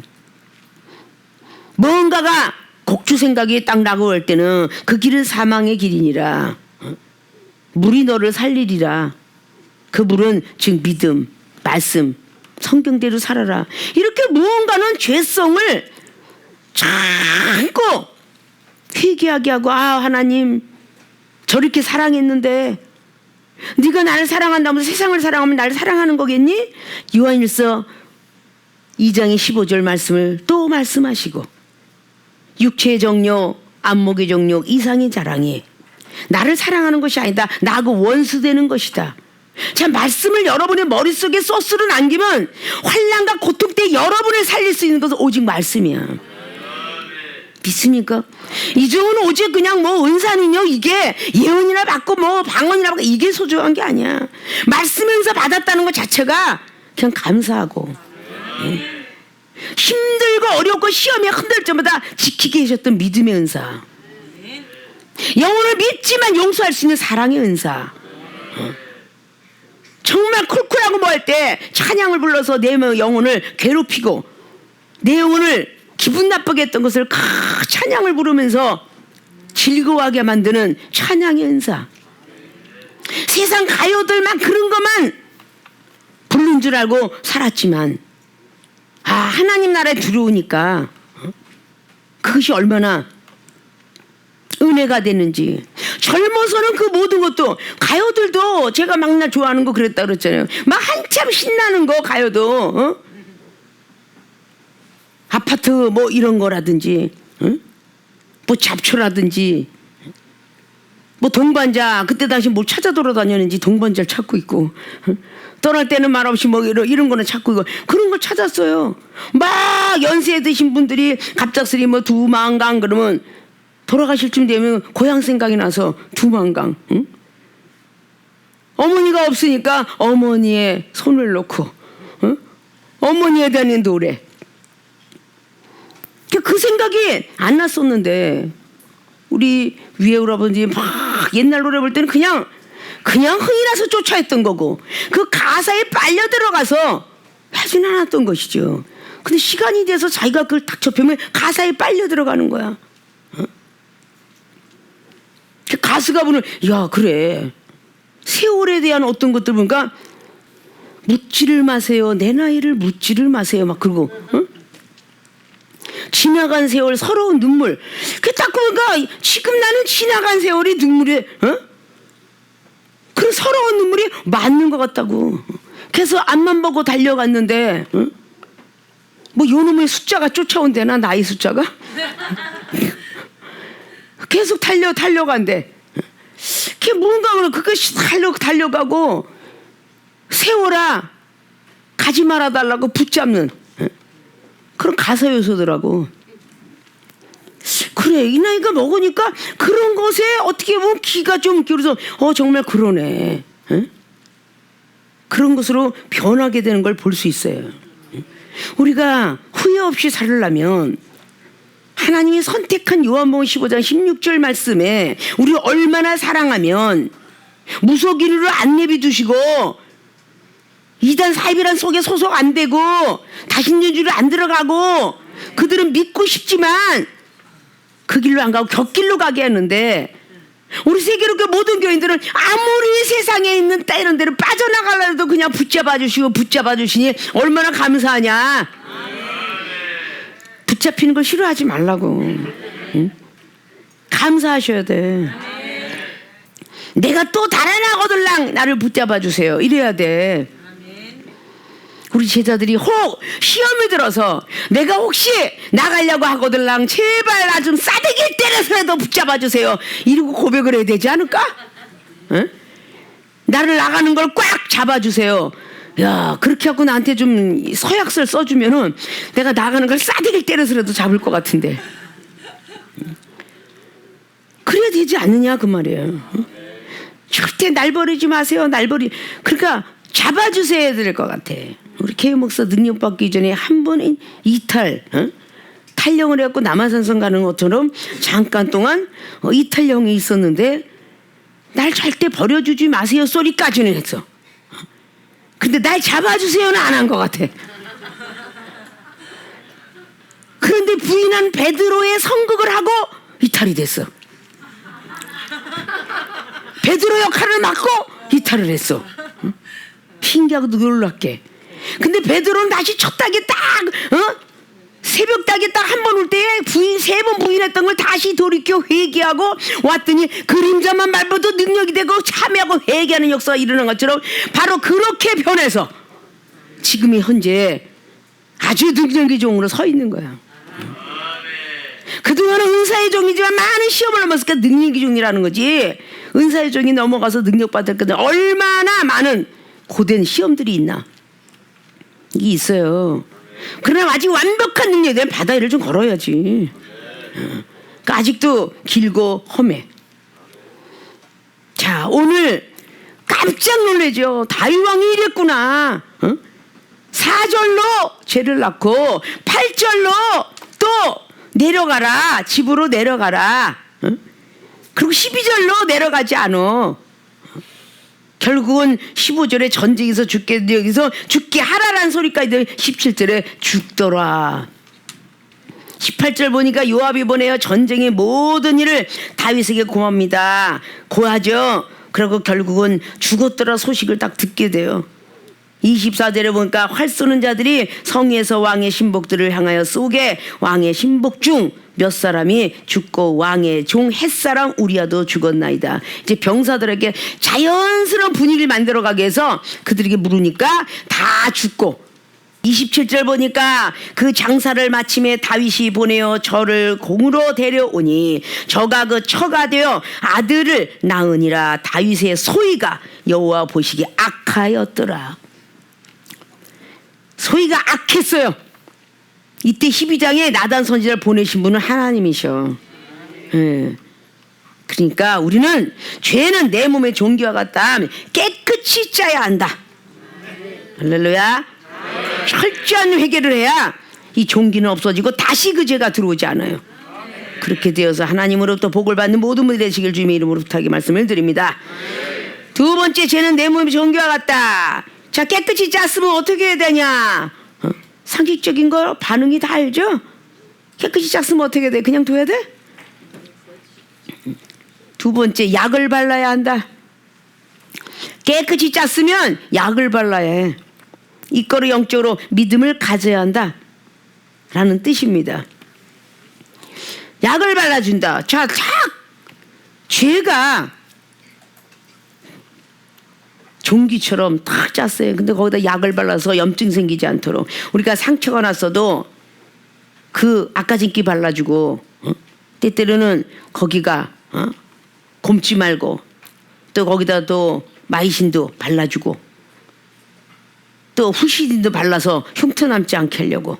뭔가가 곡주 생각이 딱 나고 올 때는 그 길은 사망의 길이니라. 물이 너를 살리리라. 그 물은 즉 믿음, 말씀, 성경대로 살아라. 이렇게 무언가는 죄성을 자꾸 회개하게 하고 아 하나님 저렇게 사랑했는데 네가 나를 사랑한다면서 세상을 사랑하면 나를 사랑하는 거겠니? 요한일서 2장의 15절 말씀을 또 말씀하시고 육체의 정욕, 안목의 정욕, 이상의 자랑이 나를 사랑하는 것이 아니다. 나하고 원수되는 것이다. 자, 말씀을 여러분의 머릿속에 소스로 남기면 환난과 고통 때 여러분을 살릴 수 있는 것은 오직 말씀이야. 믿습니까? 이종은 오직 그냥 뭐 은사는요 이게 예언이나 받고 뭐 방언이나 받고 이게 소중한 게 아니야. 말씀에서 받았다는 것 자체가 그냥 감사하고 힘들고 어렵고 시험에 흔들 때마다 지키게 하셨던 믿음의 은사, 영혼을 믿지만 용서할 수 있는 사랑의 은사, 정말 쿨쿨하고 뭐 할 때 찬양을 불러서 내 영혼을 괴롭히고 내 영혼을 기분 나쁘게 했던 것을 찬양을 부르면서 즐거워하게 만드는 찬양의 은사. 세상 가요들만 그런 것만 부른 줄 알고 살았지만 아 하나님 나라에 들어오니까 그것이 얼마나 은혜가 되는지. 젊어서는 그 모든 것도 가요들도 제가 막날 좋아하는 거 그랬다 그랬잖아요. 막 한참 신나는 거 가요도 아파트 뭐 이런 거라든지 뭐 잡초라든지 뭐 동반자 그때 당시 뭘 찾아 돌아다녔는지 동반자를 찾고 있고 떠날 때는 말없이 뭐 이런 거는 찾고 있고 그런 걸 찾았어요. 막 연세 드신 분들이 갑작스레 뭐 두만강 그러면 돌아가실 쯤 되면 고향 생각이 나서 두만강 어머니가 없으니까 어머니의 손을 놓고 어머니에 대한 노래 그 생각이 안 났었는데 우리 위에 오라버니 막 옛날 노래 볼 때는 그냥 흥이 나서 쫓아했던 거고 그 가사에 빨려 들어가서 하진 않았던 것이죠. 근데 시간이 돼서 자기가 그걸 딱 접하면 가사에 빨려 들어가는 거야. 가수가 보는 야 그래 세월에 대한 어떤 것들 보니까 묻지를 마세요. 내 나이를 묻지를 마세요. 막 그러고 지나간 세월 서러운 눈물. 그 딱 보니까 지금 나는 지나간 세월이 눈물에 그런 서러운 눈물이 맞는 것 같다고. 그래서 앞만 보고 달려갔는데 뭐 요놈의 숫자가 쫓아온대나 나이 숫자가 계속 달려간대. 그게 뭔가 그것이 달려가고 세월아 가지 말아 달라고 붙잡는 그런 가사 요소더라고. 그래 이 나이가 먹으니까 그런 것에 어떻게 보면 기가 좀 기울어서 정말 그러네. 그런 것으로 변하게 되는 걸 볼 수 있어요. 우리가 후회 없이 살려면 하나님이 선택한 요한복음 15장 16절 말씀에 우리를 얼마나 사랑하면 무속인으로 안 내비두시고 이단 사이비란 속에 소속 안 되고 다신전주를 안 들어가고 그들은 믿고 싶지만 그 길로 안 가고 곁길로 가게 하는데 우리 세계로그 모든 교인들은 아무리 세상에 있는 이런 데를 빠져나가려도 그냥 붙잡아 주시니 얼마나 감사하냐. 붙잡히는 걸 싫어하지 말라고. 응? 감사하셔야 돼. 내가 또 달아나거들랑 나를 붙잡아 주세요. 이래야 돼. 우리 제자들이 혹 시험에 들어서 내가 혹시 나가려고 하거들랑 제발 나 좀 싸대기 때려서라도 붙잡아 주세요. 이러고 고백을 해야 되지 않을까? 응? 나를 나가는 걸 꽉 잡아주세요. 야, 그렇게 하고 나한테 좀 서약서를 써주면은 내가 나가는 걸 싸대기 때려서라도 잡을 것 같은데. 그래야 되지 않느냐 그 말이에요. 절대 날 버리지 마세요. 그러니까 잡아주셔야 될 것 같아. 우리 K 목사 능력 받기 전에 한 번은 이탈, 탈영을 해갖고 남한산성 가는 것처럼 잠깐 동안 이탈령이 있었는데 날 절대 버려주지 마세요 소리까지는 했어. 근데 날 잡아주세요는 안 한 것 같아. 그런데 부인한 베드로의 선극을 하고 이탈이 됐어. 베드로 역할을 맡고 이탈을 했어. 핑계하고도 놀랍게. 근데 베드로는 다시 첫 닭에 딱 새벽 닭에 딱 한 번 올 때에 세 번 부인했던 걸 다시 돌이켜 회개하고 왔더니 그림자만 말고도 능력이 되고 참여하고 회개하는 역사가 일어난 것처럼 바로 그렇게 변해서 지금이 현재 아주 능력의 종으로 서 있는 거야. 그동안은 은사의 종이지만 많은 시험을 넘었으니까 능력의 종이라는 거지. 은사의 종이 넘어가서 능력 받을 건데 얼마나 많은 고된 시험들이 있나. 이게 있어요. 그러나 아직 완벽한 능력에 대한 바다일을 좀 걸어야지. 그러니까 아직도 길고 험해. 자, 오늘 깜짝 놀라죠. 다윗왕이 이랬구나. 4절로 죄를 낳고 8절로 또 내려가라. 집으로 내려가라. 그리고 12절로 내려가지 않아. 결국은 15절에 전쟁에서 죽게 여기서 죽게 하라란 소리까지 17절에 죽더라. 18절 보니까 요압이 보내어 전쟁의 모든 일을 다윗에게 고합니다. 고하죠. 그리고 결국은 죽었더라 소식을 딱 듣게 돼요. 24절에 보니까 활 쏘는 자들이 성에서 왕의 신복들을 향하여 쏘게 왕의 신복 중 몇 사람이 죽고 왕의 종 햇사람 우리아도 죽었나이다. 이제 병사들에게 자연스러운 분위기를 만들어가게 해서 그들에게 물으니까 다 죽고 27절 보니까 그 장사를 마침에 다윗이 보내어 저를 공으로 데려오니 저가 그 처가 되어 아들을 낳으니라. 다윗의 소위가 여호와 보시기에 악하였더라. 소위가 악했어요. 이때 12장에 나단 선지자를 보내신 분은 하나님이셔. 그러니까 우리는 죄는 내 몸의 종기와 같다. 깨끗이 짜야 한다. 할렐루야. 철저한 회개를 해야 이 종기는 없어지고 다시 그 죄가 들어오지 않아요. 그렇게 되어서 하나님으로부터 복을 받는 모든 분이 되시길 주님의 이름으로 부탁의 말씀을 드립니다. 두 번째, 죄는 내 몸의 종기와 같다. 자, 깨끗이 짰으면 어떻게 해야 되냐? 상식적인 거 반응이 다 알죠? 깨끗이 짰으면 어떻게 돼? 그냥 둬야 돼? 두 번째, 약을 발라야 한다. 깨끗이 짰으면 약을 발라야 해. 이거로 영적으로 믿음을 가져야 한다 라는 뜻입니다. 약을 발라준다. 자, 죄가 종기처럼 탁 짰어요. 근데 거기다 약을 발라서 염증 생기지 않도록. 우리가 상처가 났어도 그 아까진기 발라주고 때때로는 거기가 곰지 말고 또 거기다 또 마이신도 발라주고 또 후시딘도 발라서 흉터 남지 않게 하려고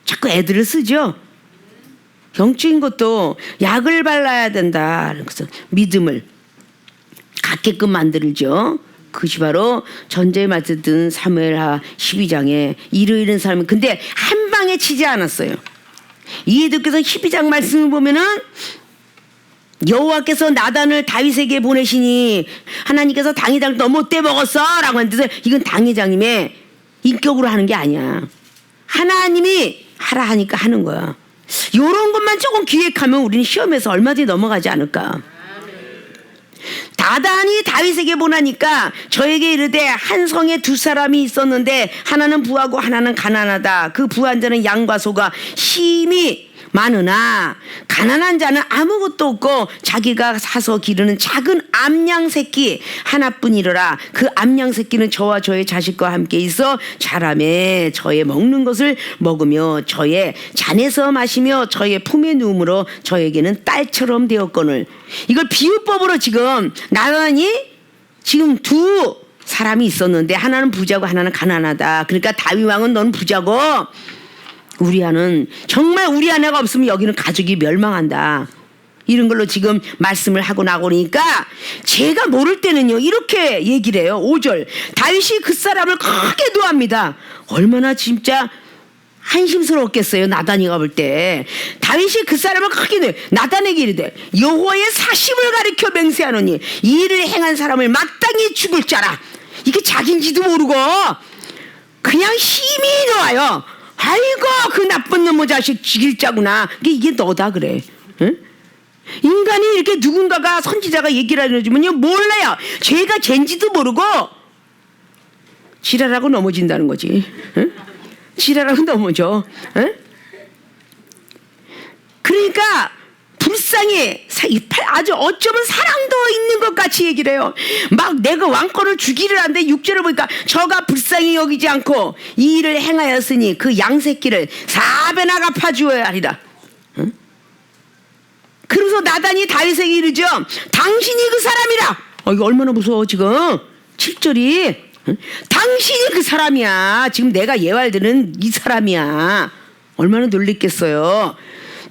자꾸 애들을 쓰죠. 영적인 것도 약을 발라야 된다. 그래서 믿음을 갖게끔 만들죠. 그것이 바로 전제에 맞든 사무엘하 12장에 이르이른 사람은 근데 한 방에 치지 않았어요. 이해도께서 12장 말씀을 보면은 여호와께서 나단을 다윗에게 보내시니 하나님께서 당회장을 너 못돼 먹었어 라고 했는데 이건 당회장님의 인격으로 하는 게 아니야. 하나님이 하라 하니까 하는 거야. 요런 것만 조금 기획하면 우리는 시험에서 얼마든지 넘어가지 않을까. 나단이 다윗에게 보나니까 저에게 이르되 한 성에 두 사람이 있었는데 하나는 부하고 하나는 가난하다. 그 부한 자는 양과 소가 힘이 많으나 가난한 자는 아무것도 없고 자기가 사서 기르는 작은 암양 새끼 하나뿐이로라. 그 암양 새끼는 저와 저의 자식과 함께 있어 자라매 저의 먹는 것을 먹으며 저의 잔에서 마시며 저의 품에 누움으로 저에게는 딸처럼 되었거늘. 이걸 비유법으로 지금 나단이 지금 두 사람이 있었는데 하나는 부자고 하나는 가난하다. 그러니까 다윗 왕은 넌 부자고 우리아는 정말 우리 아내가 없으면 여기는 가족이 멸망한다. 이런 걸로 지금 말씀을 하고 나오니까 제가 모를 때는요 이렇게 얘기를 해요. 5절 다윗이 그 사람을 크게 노합니다. 얼마나 진짜 한심스러웠겠어요. 나단이가 볼 때 다윗이 그 사람을 크게 노해 나단에게 이르되 여호와의 사심을 가리켜 맹세하노니 이 일을 행한 사람을 마땅히 죽을 자라. 이게 자기인지도 모르고 그냥 힘이 놓아요. 아이고 그 나쁜 놈의 자식 죽일 자구나. 이게 너다 그래. 응? 인간이 이렇게 누군가가 선지자가 얘기를 해주면요 몰라요. 죄가 젠지도 모르고 지랄하고 넘어진다는 거지. 응? 지랄하고 넘어져. 응? 그러니까 불쌍해. 아주 어쩌면 사랑도 있는 것 같이 얘기를 해요. 막 내가 왕권을 주기를 하는데 6절을 보니까 저가 불쌍히 여기지 않고 이 일을 행하였으니 그 양새끼를 4배나 갚아주어야 하리라. 응? 그러면서 나단이 다윗에게 이르죠. 당신이 그 사람이라. 이거 얼마나 무서워 지금. 7절이 응? 당신이 그 사람이야. 지금 내가 예왈드는 이 사람이야. 얼마나 놀랬겠어요.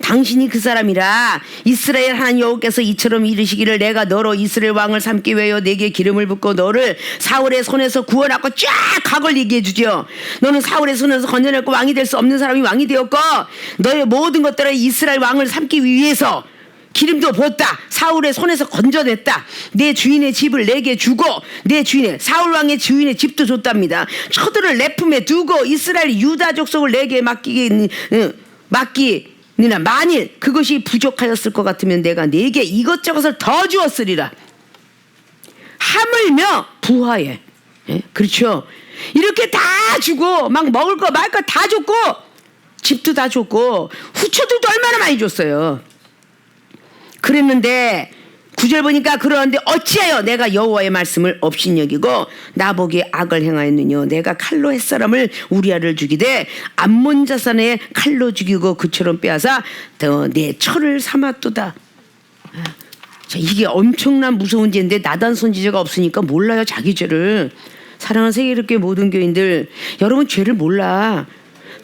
당신이 그 사람이라. 이스라엘 하나님 여호와께서 이처럼 이르시기를 내가 너로 이스라엘 왕을 삼기 위하여 내게 기름을 붓고 너를 사울의 손에서 구원하고 쫙 각을 얘기해 주죠. 너는 사울의 손에서 건져냈고 왕이 될 수 없는 사람이 왕이 되었고 너의 모든 것들을 이스라엘 왕을 삼기 위해서 기름도 부었다. 사울의 손에서 건져냈다. 내 주인의 집을 내게 주고 내 주인의 사울 왕의 주인의 집도 줬답니다. 처들을 내 품에 두고 이스라엘 유다 족속을 내게 맡기니나 만일 그것이 부족하였을 것 같으면 내가 네게 이것저것을 더 주었으리라. 하물며 부하에 그렇죠. 이렇게 다 주고 막 먹을 거 말 거 다 줬고 집도 다 줬고 후처들도 얼마나 많이 줬어요. 그랬는데 9절 보니까 그러는데 어찌하여 내가 여호와의 말씀을 업신여기고 나보기에 악을 행하였느냐. 내가 칼로 햇사람을 우리아를 죽이되 암몬 자산에 칼로 죽이고 그처럼 빼앗아 내 철을 삼았도다. 자, 이게 엄청난 무서운 죄인데 나단 선지자가 없으니까 몰라요. 자기 죄를. 사랑하는 세계롭게 모든 교인들 여러분 죄를 몰라.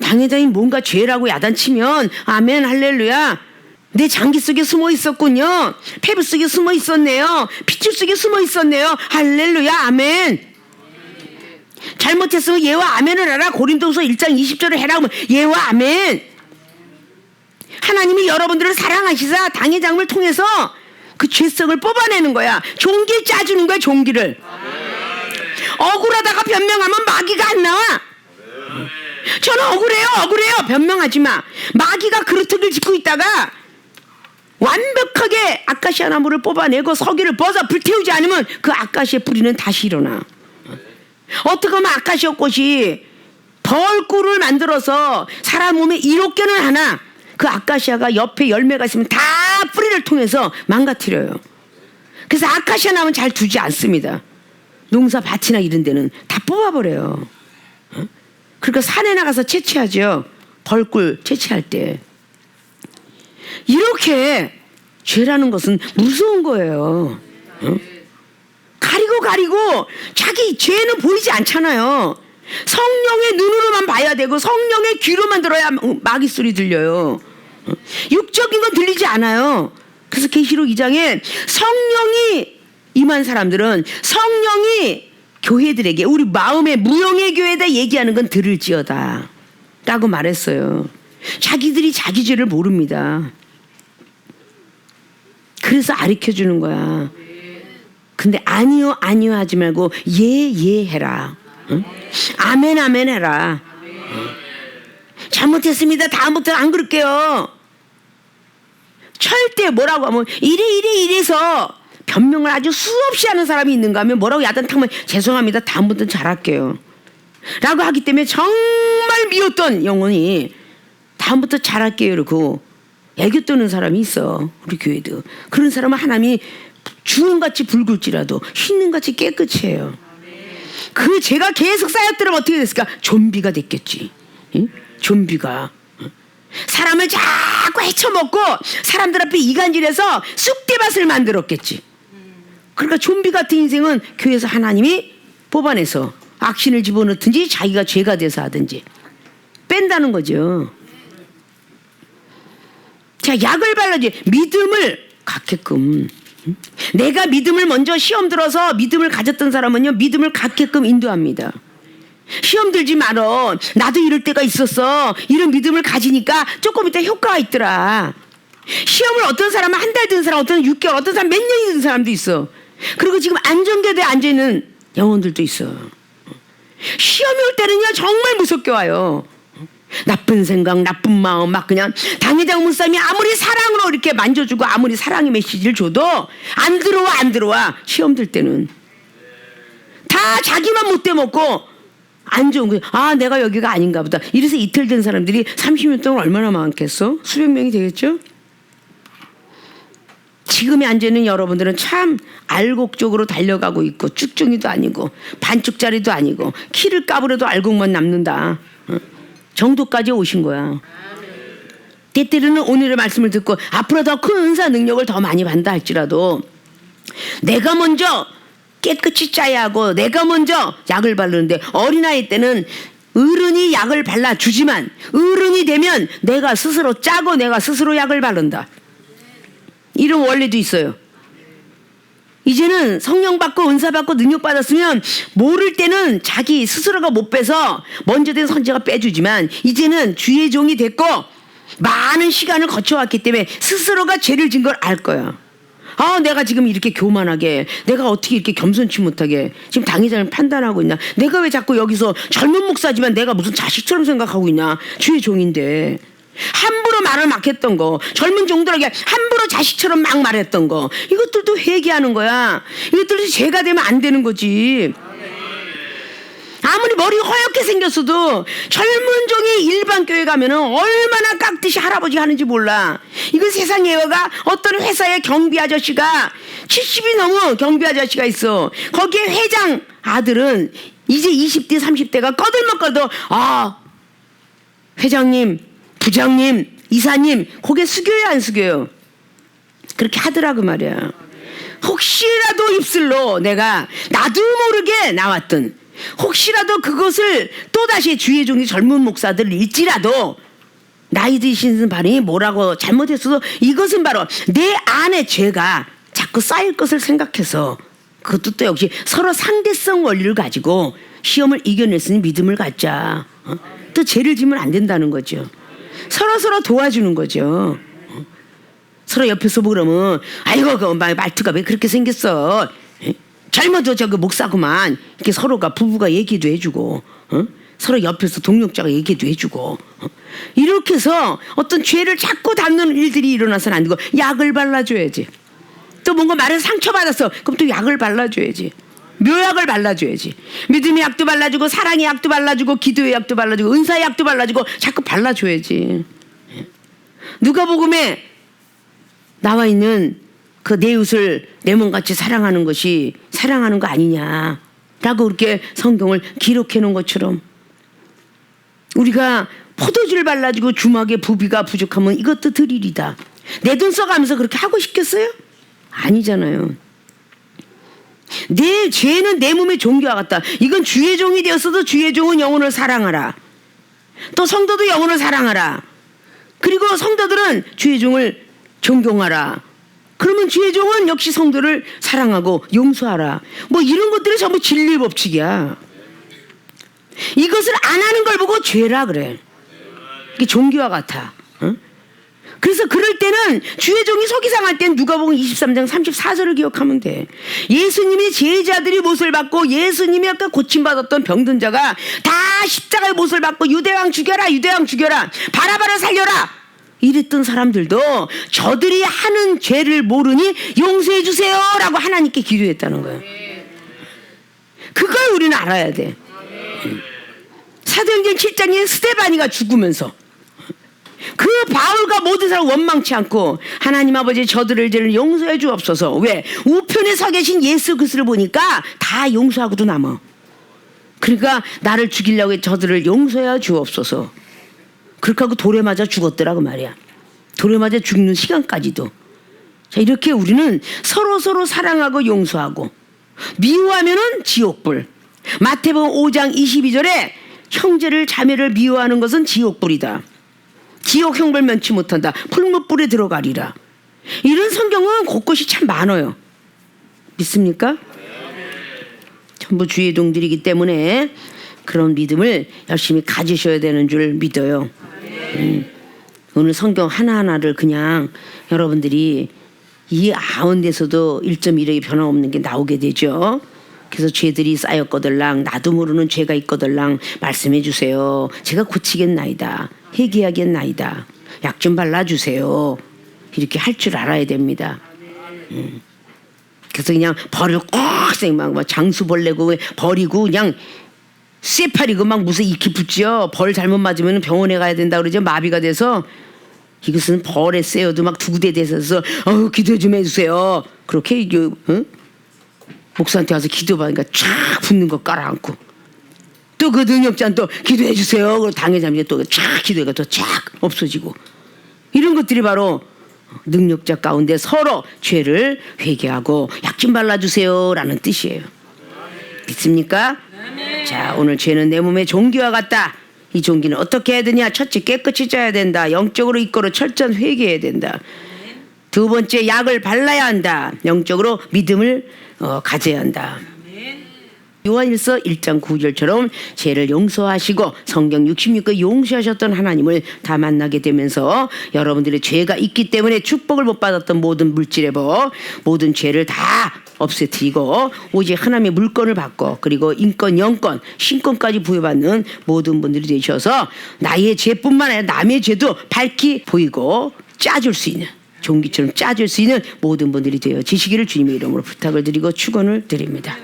당회장이 뭔가 죄라고 야단치면 아멘 할렐루야. 내 장기 속에 숨어 있었군요. 폐부 속에 숨어 있었네요. 핏줄 속에 숨어 있었네요. 할렐루야 아멘. 잘못했으면 예와 아멘을 하라. 고린도후서 1장 20절을 해라. 예와 아멘. 하나님이 여러분들을 사랑하시사 당회장을 통해서 그 죄성을 뽑아내는 거야. 종기 짜주는 거야. 종기를. 억울하다가 변명하면 마귀가 안 나와. 저는 억울해요. 변명하지 마. 마귀가 그루터기를 짓고 있다가 완벽하게 아카시아 나무를 뽑아내고 서기를 벗어 불태우지 않으면 그 아카시아 뿌리는 다시 일어나. 어떻게 하면 아카시아 꽃이 벌꿀을 만들어서 사람 몸에 1억 개는 하나 그 아카시아가 옆에 열매가 있으면 다 뿌리를 통해서 망가뜨려요. 그래서 아카시아 나무는 잘 두지 않습니다. 농사 밭이나 이런 데는 다 뽑아버려요. 그러니까 산에 나가서 채취하죠. 벌꿀 채취할 때. 이렇게 죄라는 것은 무서운 거예요. 가리고 자기 죄는 보이지 않잖아요. 성령의 눈으로만 봐야 되고 성령의 귀로만 들어야 마귀 소리 들려요. 육적인 건 들리지 않아요. 그래서 계시록 2장에 성령이 임한 사람들은 성령이 교회들에게 우리 마음의 무용의 교회에다 얘기하는 건 들을지어다 라고 말했어요. 자기들이 자기 죄를 모릅니다. 그래서 가르쳐주는 거야. 근데 아니요 하지 말고 예 해라. 응? 아멘 해라. 잘못했습니다. 다음부터 안 그럴게요. 절대 뭐라고 하면 이래서 변명을 아주 수없이 하는 사람이 있는가 하면 뭐라고 야단탕면 죄송합니다. 다음부터는 잘할게요. 라고 하기 때문에 정말 미웠던 영혼이 다음부터 잘할게요. 이러고 애교 떠는 사람이 있어. 우리 교회도. 그런 사람은 하나님이 주홍같이 붉을지라도 흰눈같이 깨끗이 해요. 그 죄가 계속 쌓였더라면 어떻게 됐을까? 좀비가 됐겠지. 응? 좀비가. 사람을 자꾸 헤쳐먹고 사람들 앞에 이간질해서 쑥대밭을 만들었겠지. 그러니까 좀비 같은 인생은 교회에서 하나님이 뽑아내서 악신을 집어넣든지 자기가 죄가 돼서 하든지 뺀다는 거죠. 자, 약을 발라줘야 믿음을 갖게끔. 내가 믿음을 먼저 시험 들어서 믿음을 가졌던 사람은요, 믿음을 갖게끔 인도합니다. 시험 들지 말어. 나도 이럴 때가 있었어. 이런 믿음을 가지니까 조금 이따 효과가 있더라. 시험을 어떤 사람은 한 달 든 사람, 어떤 6개월, 어떤 사람 몇 년이 든 사람도 있어. 그리고 지금 안전교대에 앉아있는 영혼들도 있어. 시험이 올 때는요 정말 무섭게 와요. 나쁜 생각, 나쁜 마음, 막 그냥 당회장 목사님이 아무리 사랑으로 이렇게 만져주고 아무리 사랑의 메시지를 줘도 안 들어와. 시험 들 때는 다 자기만 못돼 먹고 안 좋은 거예요. 아, 내가 여기가 아닌가 보다. 이래서 이틀 된 사람들이 30년 동안 얼마나 많겠어? 수백 명이 되겠죠? 지금에 앉아있는 여러분들은 참 알곡적으로 달려가고 있고 쭉중이도 아니고 반쪽짜리도 아니고 키를 까부려도 알곡만 남는다 정도까지 오신 거야. 때때로는 오늘의 말씀을 듣고 앞으로 더 큰 은사 능력을 더 많이 받는다 할지라도 내가 먼저 깨끗이 짜야 하고 내가 먼저 약을 바르는데 어린아이 때는 어른이 약을 발라주지만 어른이 되면 내가 스스로 짜고 내가 스스로 약을 바른다. 이런 원리도 있어요. 이제는 성령 받고 은사 받고 능력 받았으면 모를 때는 자기 스스로가 못 빼서 먼저 된 선지자가 빼주지만 이제는 주의 종이 됐고 많은 시간을 거쳐왔기 때문에 스스로가 죄를 진 걸 알 거야. 아, 내가 지금 이렇게 교만하게, 내가 어떻게 이렇게 겸손치 못하게 지금 당회장을 판단하고 있나? 내가 왜 자꾸 여기서 젊은 목사지만 내가 무슨 자식처럼 생각하고 있냐? 주의 종인데. 함부로 말을 막 했던 거, 젊은 종들에게 함부로 자식처럼 막 말했던 거, 이것들도 회개하는 거야. 이것들도 죄가 되면 안 되는 거지. 아무리 머리 허옇게 생겼어도 젊은 종이 일반 교회 가면은 얼마나 깍듯이 할아버지 하는지 몰라. 이거 세상 예화가 어떤 회사의 경비 아저씨가 70이 넘은 경비 아저씨가 있어. 거기에 회장 아들은 이제 20대 30대가 꺼들먹거려도 아, 회장님, 부장님, 이사님 고개 숙여요 안 숙여요? 그렇게 하더라고 말이야. 혹시라도 입술로 내가 나도 모르게 나왔던 혹시라도 그것을 또다시 주의 종이 젊은 목사들일지라도 나이 드신 분이 뭐라고 잘못했어도 이것은 바로 내 안에 죄가 자꾸 쌓일 것을 생각해서 그것도 또 역시 서로 상대성 원리를 가지고 시험을 이겨냈으니 믿음을 갖자. 또 죄를 지면 안 된다는 거죠. 서로 도와주는 거죠. 서로 옆에서 보고 그러면 아이고 그 말투가 왜 그렇게 생겼어. 젊어도 저거 목사구만. 이렇게 서로가 부부가 얘기도 해주고 서로 옆에서 동력자가 얘기도 해주고 이렇게 해서 어떤 죄를 자꾸 담는 일들이 일어나서는 안 되고 약을 발라줘야지. 또 뭔가 말을 상처받았어. 그럼 또 약을 발라줘야지. 묘약을 발라줘야지. 믿음의 약도 발라주고 사랑의 약도 발라주고 기도의 약도 발라주고 은사의 약도 발라주고 자꾸 발라줘야지. 누가복음에 나와 있는 그 내 이웃을 내 몸같이 사랑하는 것이 사랑하는 거 아니냐라고 그렇게 성경을 기록해 놓은 것처럼 우리가 포도주를 발라주고 주막에 부비가 부족하면 이것도 드릴이다. 내 돈 써가면서 그렇게 하고 싶겠어요? 아니잖아요. 내 죄는 내 몸의 종교와 같다. 이건 주의 종이 되었어도 주의 종은 영혼을 사랑하라. 또 성도도 영혼을 사랑하라. 그리고 성도들은 주의 종을 존경하라. 그러면 주의 종은 역시 성도를 사랑하고 용서하라. 뭐 이런 것들이 전부 진리 법칙이야. 이것을 안 하는 걸 보고 죄라 그래. 이게 종교와 같아. 응? 그래서 그럴 때는 주의 종이 속이 상할 땐 누가복음 23장 34절을 기억하면 돼. 예수님이 제자들이 못을 받고 예수님이 아까 고침받았던 병든 자가 다 십자가의 못을 받고 유대왕 죽여라 유대왕 죽여라 바라바를 살려라 이랬던 사람들도 저들이 하는 죄를 모르니 용서해 주세요라고 하나님께 기도했다는 거예요. 그걸 우리는 알아야 돼. 사도행전 7장에 스데반이가 죽으면서 그 바울과 모든 사람 원망치 않고 하나님 아버지 저들을 죄를 용서해 주옵소서. 왜? 우편에 서 계신 예수 그리스도를 보니까 다 용서하고도 남아. 그러니까 나를 죽이려고 해 저들을 용서해 주옵소서. 그렇게 하고 돌에 맞아 죽었더라고 말이야. 돌에 맞아 죽는 시간까지도. 자, 이렇게 우리는 서로 사랑하고 용서하고, 미워하면은 지옥불. 마태복음 5장 22절에 형제를 자매를 미워하는 것은 지옥불이다. 지옥 형벌 면치 못한다. 풀무불에 들어가리라. 이런 성경은 곳곳이 참 많아요. 믿습니까? 전부 주의 동들이기 때문에 그런 믿음을 열심히 가지셔야 되는 줄 믿어요. 오늘 성경 하나하나를 그냥 여러분들이 이 가운데서도 1.1획의 변함없는 게 나오게 되죠. 그래서 죄들이 쌓였거들랑 나도 모르는 죄가 있거들랑 말씀해 주세요. 제가 고치겠나이다. 회개하겠나이다. 약 좀 발라주세요. 이렇게 할 줄 알아야 됩니다. 그래서 그냥 벌을 막 장수벌레고 버리고 그냥 쇠파리고 막 무슨 익히 붙지요. 벌 잘못 맞으면 병원에 가야 된다 그러죠. 마비가 돼서. 이것은 벌에 쎄어도 막 두구대 대서 기도 좀 해주세요. 그렇게 목사한테 와서 기도받으니까 쫙 붙는 거 깔아앉고, 또 그 능력자는 또 기도해 주세요. 그리고 당회자면 또 쫙 기도해가 또 쫙 없어지고, 이런 것들이 바로 능력자 가운데 서로 죄를 회개하고 약 좀 발라주세요라는 뜻이에요. 믿습니까? 자, 오늘 죄는 내 몸의 종기와 같다. 이 종기는 어떻게 해야 되냐? 첫째, 깨끗이 쪄야 된다. 영적으로 이끌어 철저한 회개해야 된다. 두 번째, 약을 발라야 한다. 영적으로 믿음을 가져야 한다. 요한일서 1장 9절처럼 죄를 용서하시고 성경 66개 용서하셨던 하나님을 다 만나게 되면서 여러분들의 죄가 있기 때문에 축복을 못 받았던 모든 물질의 법, 모든 죄를 다 없애뜨리고 오직 하나님의 물건을 받고, 그리고 인권, 영권, 신권까지 부여받는 모든 분들이 되셔서 나의 죄뿐만 아니라 남의 죄도 밝히 보이고 짜줄 수 있는, 종기처럼 짜줄 수 있는 모든 분들이 되어지시기를 주님의 이름으로 부탁을 드리고 축원을 드립니다.